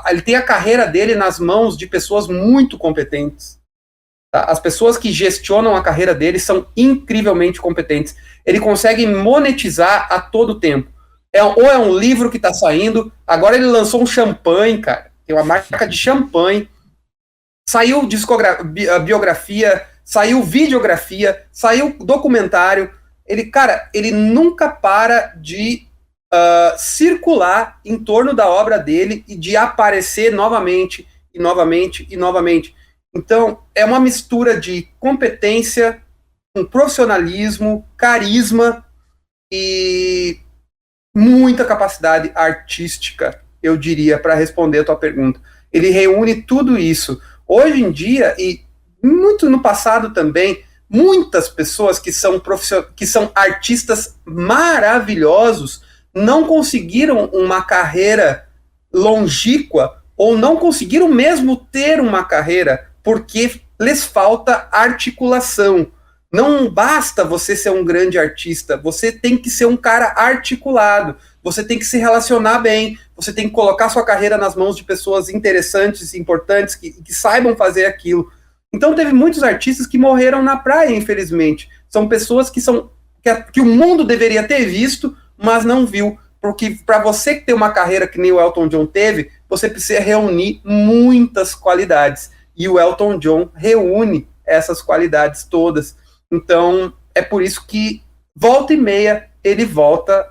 ele tem a carreira dele nas mãos de pessoas muito competentes. Tá? As pessoas que gestionam a carreira dele são incrivelmente competentes. Ele consegue monetizar a todo tempo. Ou é um livro que está saindo, agora ele lançou um champanhe, cara, tem uma marca de champanhe, saiu biografia, saiu videografia, saiu documentário, ele nunca para de circular em torno da obra dele e de aparecer novamente, e novamente, e novamente. Então, é uma mistura de competência, um profissionalismo, carisma e muita capacidade artística, eu diria, para responder a tua pergunta. Ele reúne tudo isso. Hoje em dia, e muito no passado também, muitas pessoas que são artistas maravilhosos não conseguiram uma carreira longínqua ou não conseguiram mesmo ter uma carreira porque lhes falta articulação. Não basta você ser um grande artista, você tem que ser um cara articulado, você tem que se relacionar bem, você tem que colocar sua carreira nas mãos de pessoas interessantes, importantes, que saibam fazer aquilo. Então teve muitos artistas que morreram na praia, infelizmente. São pessoas que o mundo deveria ter visto, mas não viu. Porque para você ter uma carreira que nem o Elton John teve, você precisa reunir muitas qualidades. E o Elton John reúne essas qualidades todas. Então, é por isso que, volta e meia, ele volta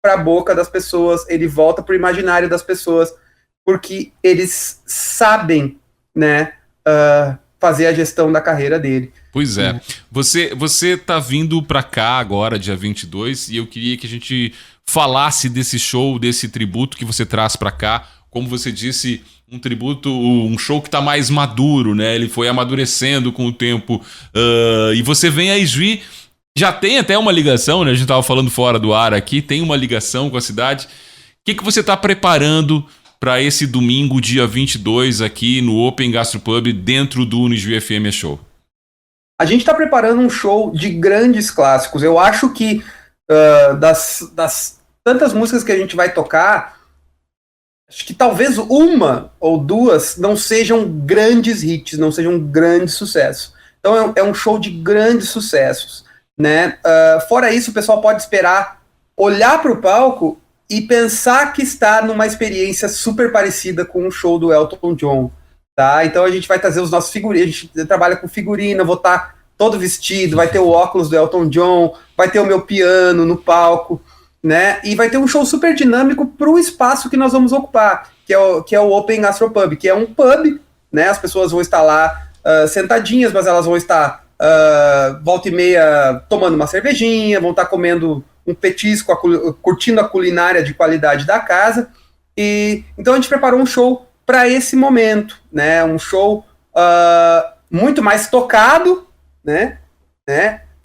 para a boca das pessoas, ele volta para o imaginário das pessoas, porque eles sabem, né, fazer a gestão da carreira dele. Pois é. Você tá vindo para cá agora, dia 22, e eu queria que a gente falasse desse show, desse tributo que você traz para cá. Como você disse, um tributo, um show que tá mais maduro, né? Ele foi amadurecendo com o tempo. E você vem a Ijuí, já tem até uma ligação, né? A gente tava falando fora do ar aqui, tem uma ligação com a cidade. O que você tá preparando para esse domingo, dia 22, aqui no Open Gastropub, dentro do Unijuí FM Show? A gente tá preparando um show de grandes clássicos. Eu acho que das tantas músicas que a gente vai tocar, acho que talvez uma ou duas não sejam grandes hits, não sejam grandes sucessos. Então é um show de grandes sucessos, né? Fora isso, o pessoal pode esperar olhar para o palco e pensar que está numa experiência super parecida com o show do Elton John, tá? Então a gente vai trazer os nossos figurinos, a gente trabalha com figurina, vou estar todo vestido, vai ter o óculos do Elton John, vai ter o meu piano no palco, né? E vai ter um show super dinâmico para o espaço que nós vamos ocupar, que é o Open Gastropub, que é um pub, né? As pessoas vão estar lá sentadinhas, mas elas vão estar volta e meia tomando uma cervejinha, vão estar comendo um petisco, curtindo a culinária de qualidade da casa. E então a gente preparou um show para esse momento, né? Um show muito mais tocado, né?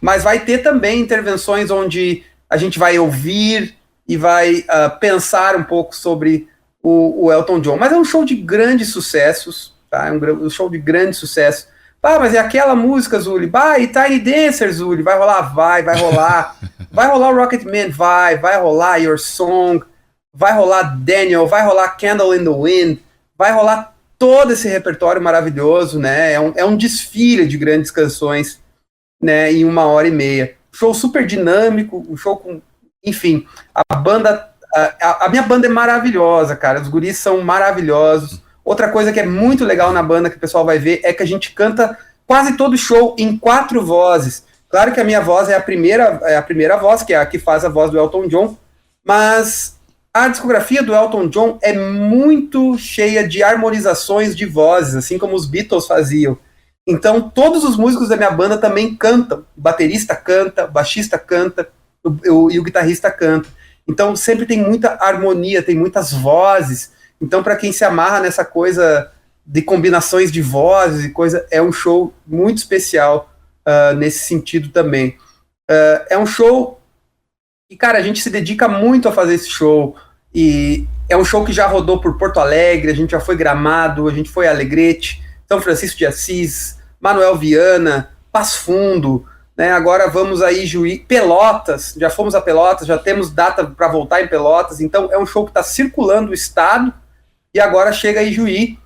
Mas vai ter também intervenções onde a gente vai ouvir e vai pensar um pouco sobre o Elton John. Mas é um show de grandes sucessos, tá? É um show de grande sucesso. Mas é aquela música, Zuli? E Tiny Dancer, Zuli? Vai rolar? Vai rolar. Vai rolar o Rocketman? Vai rolar Your Song, vai rolar Daniel, vai rolar Candle in the Wind, vai rolar todo esse repertório maravilhoso, né? É um desfile de grandes canções, né? Em 1h30. Show super dinâmico, um show com... Enfim, a banda... A minha banda é maravilhosa, cara. Os guris são maravilhosos. Outra coisa que é muito legal na banda, que o pessoal vai ver, é que a gente canta quase todo show em 4 vozes. Claro que a minha voz é a primeira voz, que é a que faz a voz do Elton John, mas a discografia do Elton John é muito cheia de harmonizações de vozes, assim como os Beatles faziam. Então, todos os músicos da minha banda também cantam. O baterista canta, o baixista canta, e o guitarrista canta. Então, sempre tem muita harmonia, tem muitas vozes. Então, para quem se amarra nessa coisa de combinações de vozes e coisa, é um show muito especial nesse sentido também. É um show que, cara, a gente se dedica muito a fazer esse show. E é um show que já rodou por Porto Alegre, a gente já foi Gramado, a gente foi Alegrete, São Francisco de Assis, Manuel Viana, Passo Fundo, né? Agora vamos aí Pelotas, já fomos a Pelotas, já temos data para voltar em Pelotas, então é um show que está circulando o estado e agora chega a Ijuí,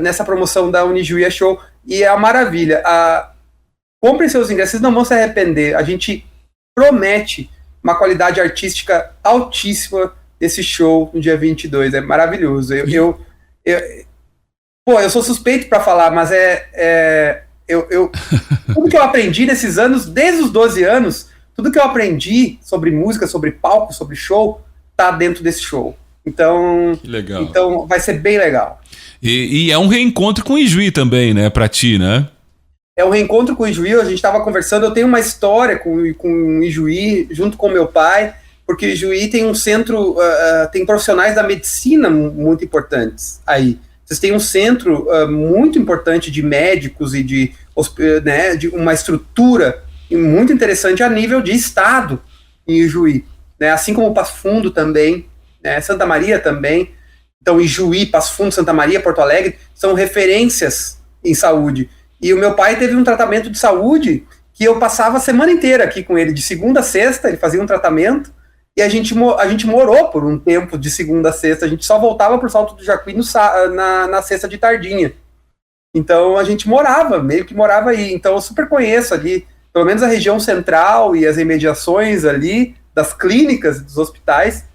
nessa promoção da Unijuí é show, e é uma maravilha. Comprem seus ingressos, vocês não vão se arrepender, a gente promete uma qualidade artística altíssima desse show no dia 22, é maravilhoso. Eu sou suspeito para falar, mas tudo que eu aprendi nesses anos, desde os 12 anos, tudo que eu aprendi sobre música, sobre palco, sobre show, tá dentro desse show. Então vai ser bem legal. E é um reencontro com o Ijuí também, né, pra ti, né? É um reencontro com o Ijuí, a gente estava conversando, eu tenho uma história com o Ijuí, junto com meu pai, porque o Ijuí tem um centro, tem profissionais da medicina muito importantes aí. Vocês têm um centro muito importante de médicos e de uma estrutura muito interessante a nível de estado em Ijuí, né? Assim como Passo Fundo também, né? Santa Maria também. Então Ijuí, Passo Fundo, Santa Maria, Porto Alegre são referências em saúde. E o meu pai teve um tratamento de saúde que eu passava a semana inteira aqui com ele, de segunda a sexta, ele fazia um tratamento, e a gente morou por um tempo de segunda a sexta, a gente só voltava pro Salto do Jacuí na sexta de tardinha. Então a gente meio que morava aí, então eu super conheço ali, pelo menos a região central e as imediações ali, das clínicas, dos hospitais,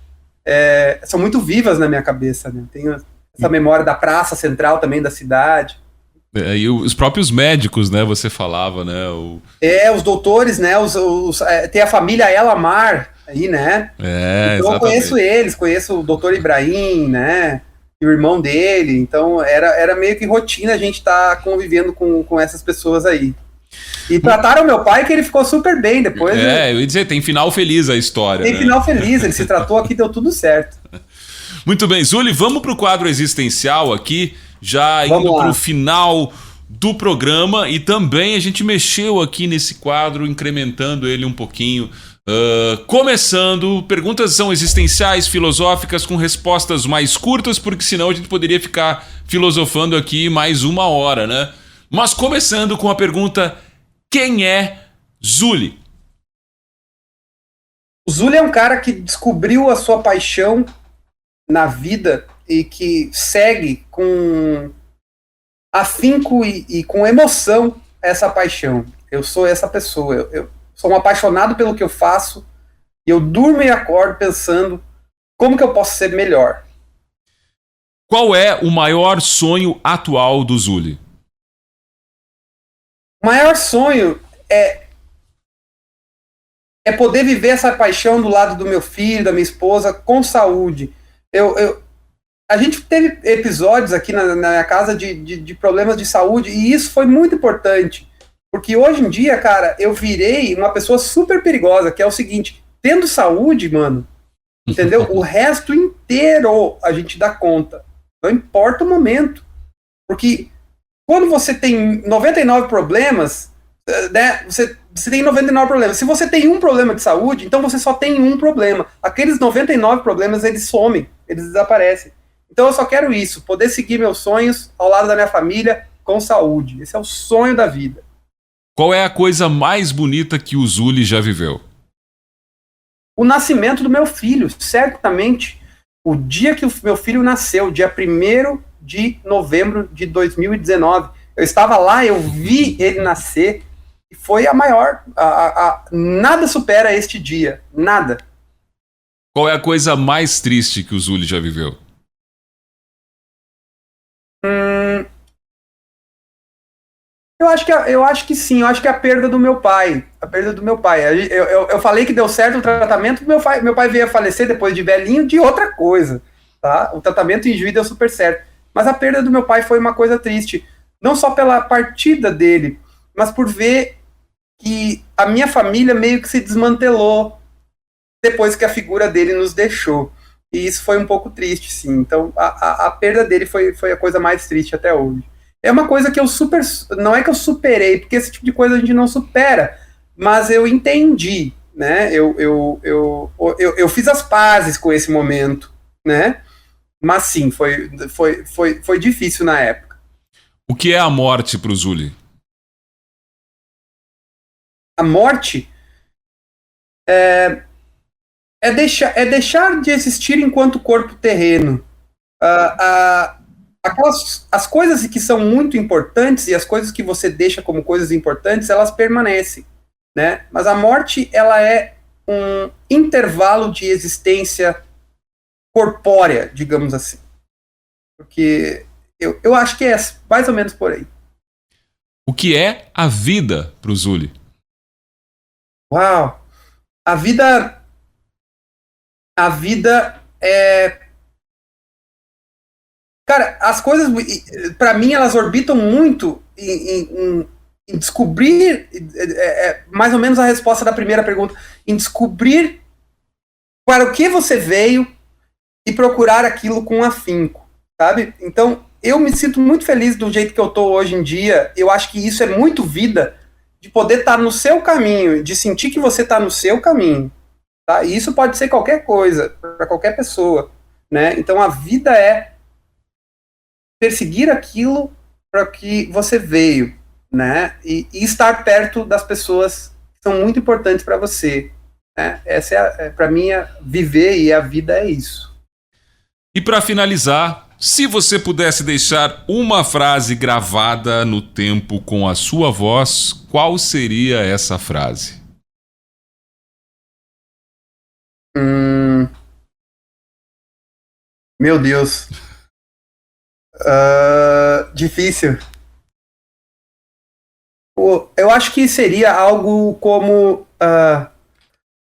são muito vivas na minha cabeça, né? Tenho essa memória da praça central também da cidade. E os próprios médicos, né, você falava, né? Os doutores, né, tem a família Elamar aí, né? Então eu conheço eles, conheço o doutor Ibrahim, né, e o irmão dele, então era meio que rotina a gente estar convivendo com essas pessoas aí. E trataram meu pai que ele ficou super bem depois. Eu ia dizer, tem final feliz a história. Tem, né? Final feliz, ele se tratou aqui, deu tudo certo. Muito bem, Zuli, vamos pro quadro existencial aqui, já indo para o final do programa, e também a gente mexeu aqui nesse quadro, incrementando ele um pouquinho. Começando, perguntas são existenciais, filosóficas, com respostas mais curtas, porque senão a gente poderia ficar filosofando aqui mais 1 hora, né? Mas começando com a pergunta: quem é Zuli? O Zuli é um cara que descobriu a sua paixão na vida e que segue com afinco e com emoção essa paixão. Eu sou essa pessoa, eu sou um apaixonado pelo que eu faço e eu durmo e acordo pensando como que eu posso ser melhor. Qual é o maior sonho atual do Zuli? O maior sonho é poder viver essa paixão do lado do meu filho, da minha esposa, com saúde. A gente teve episódios aqui na minha casa de problemas de saúde, e isso foi muito importante, porque hoje em dia, cara, eu virei uma pessoa super perigosa, que é o seguinte: tendo saúde, mano, entendeu? O resto inteiro a gente dá conta, não importa o momento, porque quando você tem 99 problemas, né, você tem 99 problemas. Se você tem um problema de saúde, então você só tem um problema. Aqueles 99 problemas, eles somem, eles desaparecem. Então eu só quero isso, poder seguir meus sonhos ao lado da minha família com saúde. Esse é o sonho da vida. Qual é a coisa mais bonita que o Zuli já viveu? O nascimento do meu filho, certamente. O dia que o meu filho nasceu, dia 1º de novembro de 2019. Eu estava lá, eu vi ele nascer, e foi a maior. Nada supera este dia, nada. Qual é a coisa mais triste que o Zuli já viveu? Eu acho que sim, eu acho que é a perda do meu pai. A perda do meu pai. Eu falei que deu certo o tratamento, meu pai veio a falecer depois de velhinho de outra coisa. Tá? O tratamento em Juiz deu super certo. Mas a perda do meu pai foi uma coisa triste. Não só pela partida dele, mas por ver que a minha família meio que se desmantelou depois que a figura dele nos deixou. E isso foi um pouco triste, sim. Então, a perda dele foi a coisa mais triste até hoje. É uma coisa que não é que eu superei, porque esse tipo de coisa a gente não supera, mas eu entendi, né? Eu fiz as pazes com esse momento, né? Mas sim, foi difícil na época. O que é a morte para o Zuli? A morte é deixar de existir enquanto corpo terreno. As coisas que são muito importantes e as coisas que você deixa como coisas importantes, elas permanecem, né? Mas a morte, ela é um intervalo de existência corpórea, digamos assim. Porque eu acho que é mais ou menos por aí. O que é a vida para o Zuli? Uau! A vida é... Cara, as coisas, para mim, elas orbitam muito em descobrir, mais ou menos a resposta da primeira pergunta, em descobrir para o que você veio e procurar aquilo com afinco, sabe? Então, eu me sinto muito feliz do jeito que eu tô hoje em dia. Eu acho que isso é muito vida, de poder estar no seu caminho, de sentir que você está no seu caminho, tá? E isso pode ser qualquer coisa, para qualquer pessoa, né? Então, a vida é perseguir aquilo para que você veio, né? E estar perto das pessoas que são muito importantes para você, né? Essa para mim, viver e a vida é isso. E para finalizar, se você pudesse deixar uma frase gravada no tempo com a sua voz, qual seria essa frase? Meu Deus. Difícil. Eu acho que seria algo como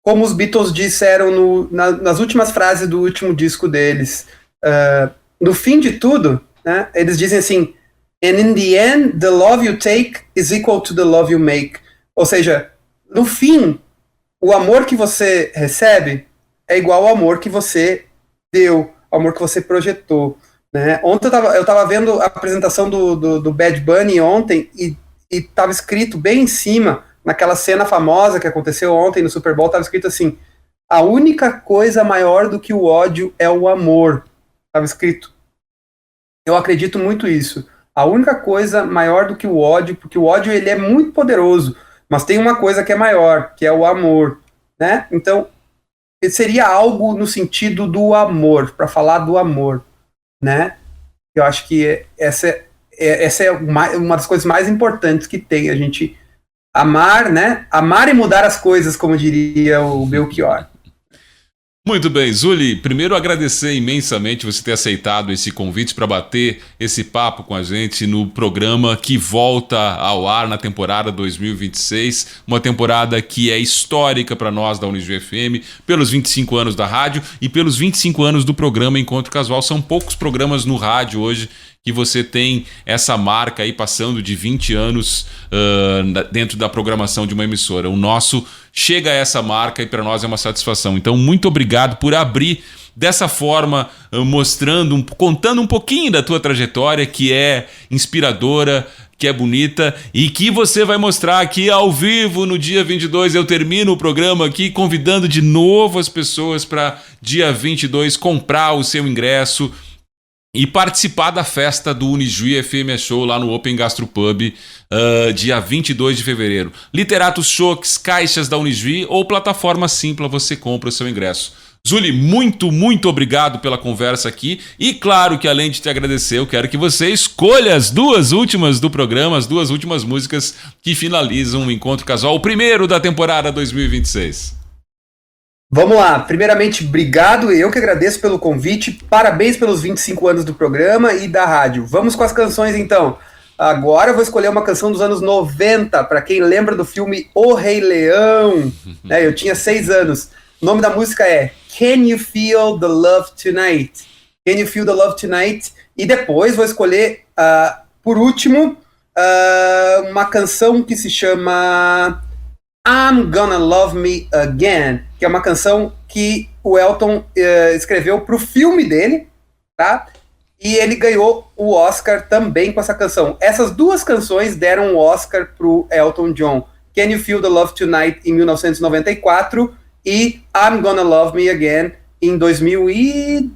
os Beatles disseram nas últimas frases do último disco deles. No fim de tudo, né, eles dizem assim: and in the end, the love you take is equal to the love you make. Ou seja, no fim, o amor que você recebe é igual ao amor que você deu, ao amor que você projetou. Né? Ontem eu estava vendo a apresentação do Bad Bunny ontem e estava escrito bem em cima, naquela cena famosa que aconteceu ontem no Super Bowl, estava escrito assim: a única coisa maior do que o ódio é o amor. Estava escrito. Eu acredito muito nisso. A única coisa maior do que o ódio, porque o ódio ele é muito poderoso, mas tem uma coisa que é maior, que é o amor. Né? Então, seria algo no sentido do amor, para falar do amor. Né? Eu acho que essa é uma das coisas mais importantes que tem, a gente amar, né? Amar e mudar as coisas, como diria o Belchior. Muito bem, Zuli, primeiro agradecer imensamente você ter aceitado esse convite para bater esse papo com a gente no programa que volta ao ar na temporada 2026, uma temporada que é histórica para nós da Unijuí FM, pelos 25 anos da rádio e pelos 25 anos do programa Encontro Casual. São poucos programas no rádio hoje que você tem essa marca aí passando de 20 anos dentro da programação de uma emissora. O nosso chega a essa marca e para nós é uma satisfação. Então, muito obrigado por abrir dessa forma, contando um pouquinho da tua trajetória, que é inspiradora, que é bonita e que você vai mostrar aqui ao vivo no dia 22. Eu termino o programa aqui convidando de novo as pessoas para dia 22 comprar o seu ingresso e participar da festa do Unijuí FM Show lá no Open Gastropub, dia 22 de fevereiro. Literatos Choques, caixas da Unijuí ou plataforma Simpla, você compra o seu ingresso. Zuli, muito, muito obrigado pela conversa aqui. E claro que além de te agradecer, eu quero que você escolha as duas últimas do programa, as duas últimas músicas que finalizam o Encontro Casual, o primeiro da temporada 2026. Vamos lá, primeiramente, obrigado, eu que agradeço pelo convite, parabéns pelos 25 anos do programa e da rádio. Vamos com as canções então. Agora eu vou escolher uma canção dos anos 90, para quem lembra do filme O Rei Leão, né, eu tinha 6 anos. O nome da música é Can You Feel the Love Tonight? Can You Feel the Love Tonight? E depois vou escolher, por último, uma canção que se chama I'm Gonna Love Me Again, que é uma canção que o Elton escreveu para o filme dele, tá? E ele ganhou o Oscar também com essa canção. Essas duas canções deram o Oscar para o Elton John. Can You Feel the Love Tonight, em 1994, e I'm Gonna Love Me Again, em 2002.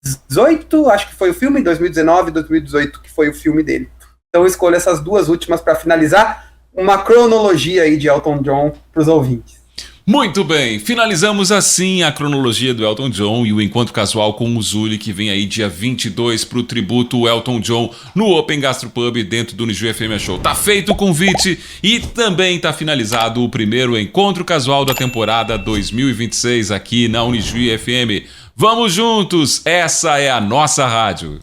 2018, acho que foi o filme, 2019, 2018, que foi o filme dele. Então eu escolho essas duas últimas para finalizar uma cronologia aí de Elton John para os ouvintes. Muito bem, finalizamos assim a cronologia do Elton John e o encontro casual com o Zuli, que vem aí dia 22 pro tributo Elton John no Open Gastropub dentro do Uniju FM Show. Tá feito o convite e também tá finalizado o primeiro encontro casual da temporada 2026 aqui na Uniju FM. Vamos juntos, essa é a nossa rádio.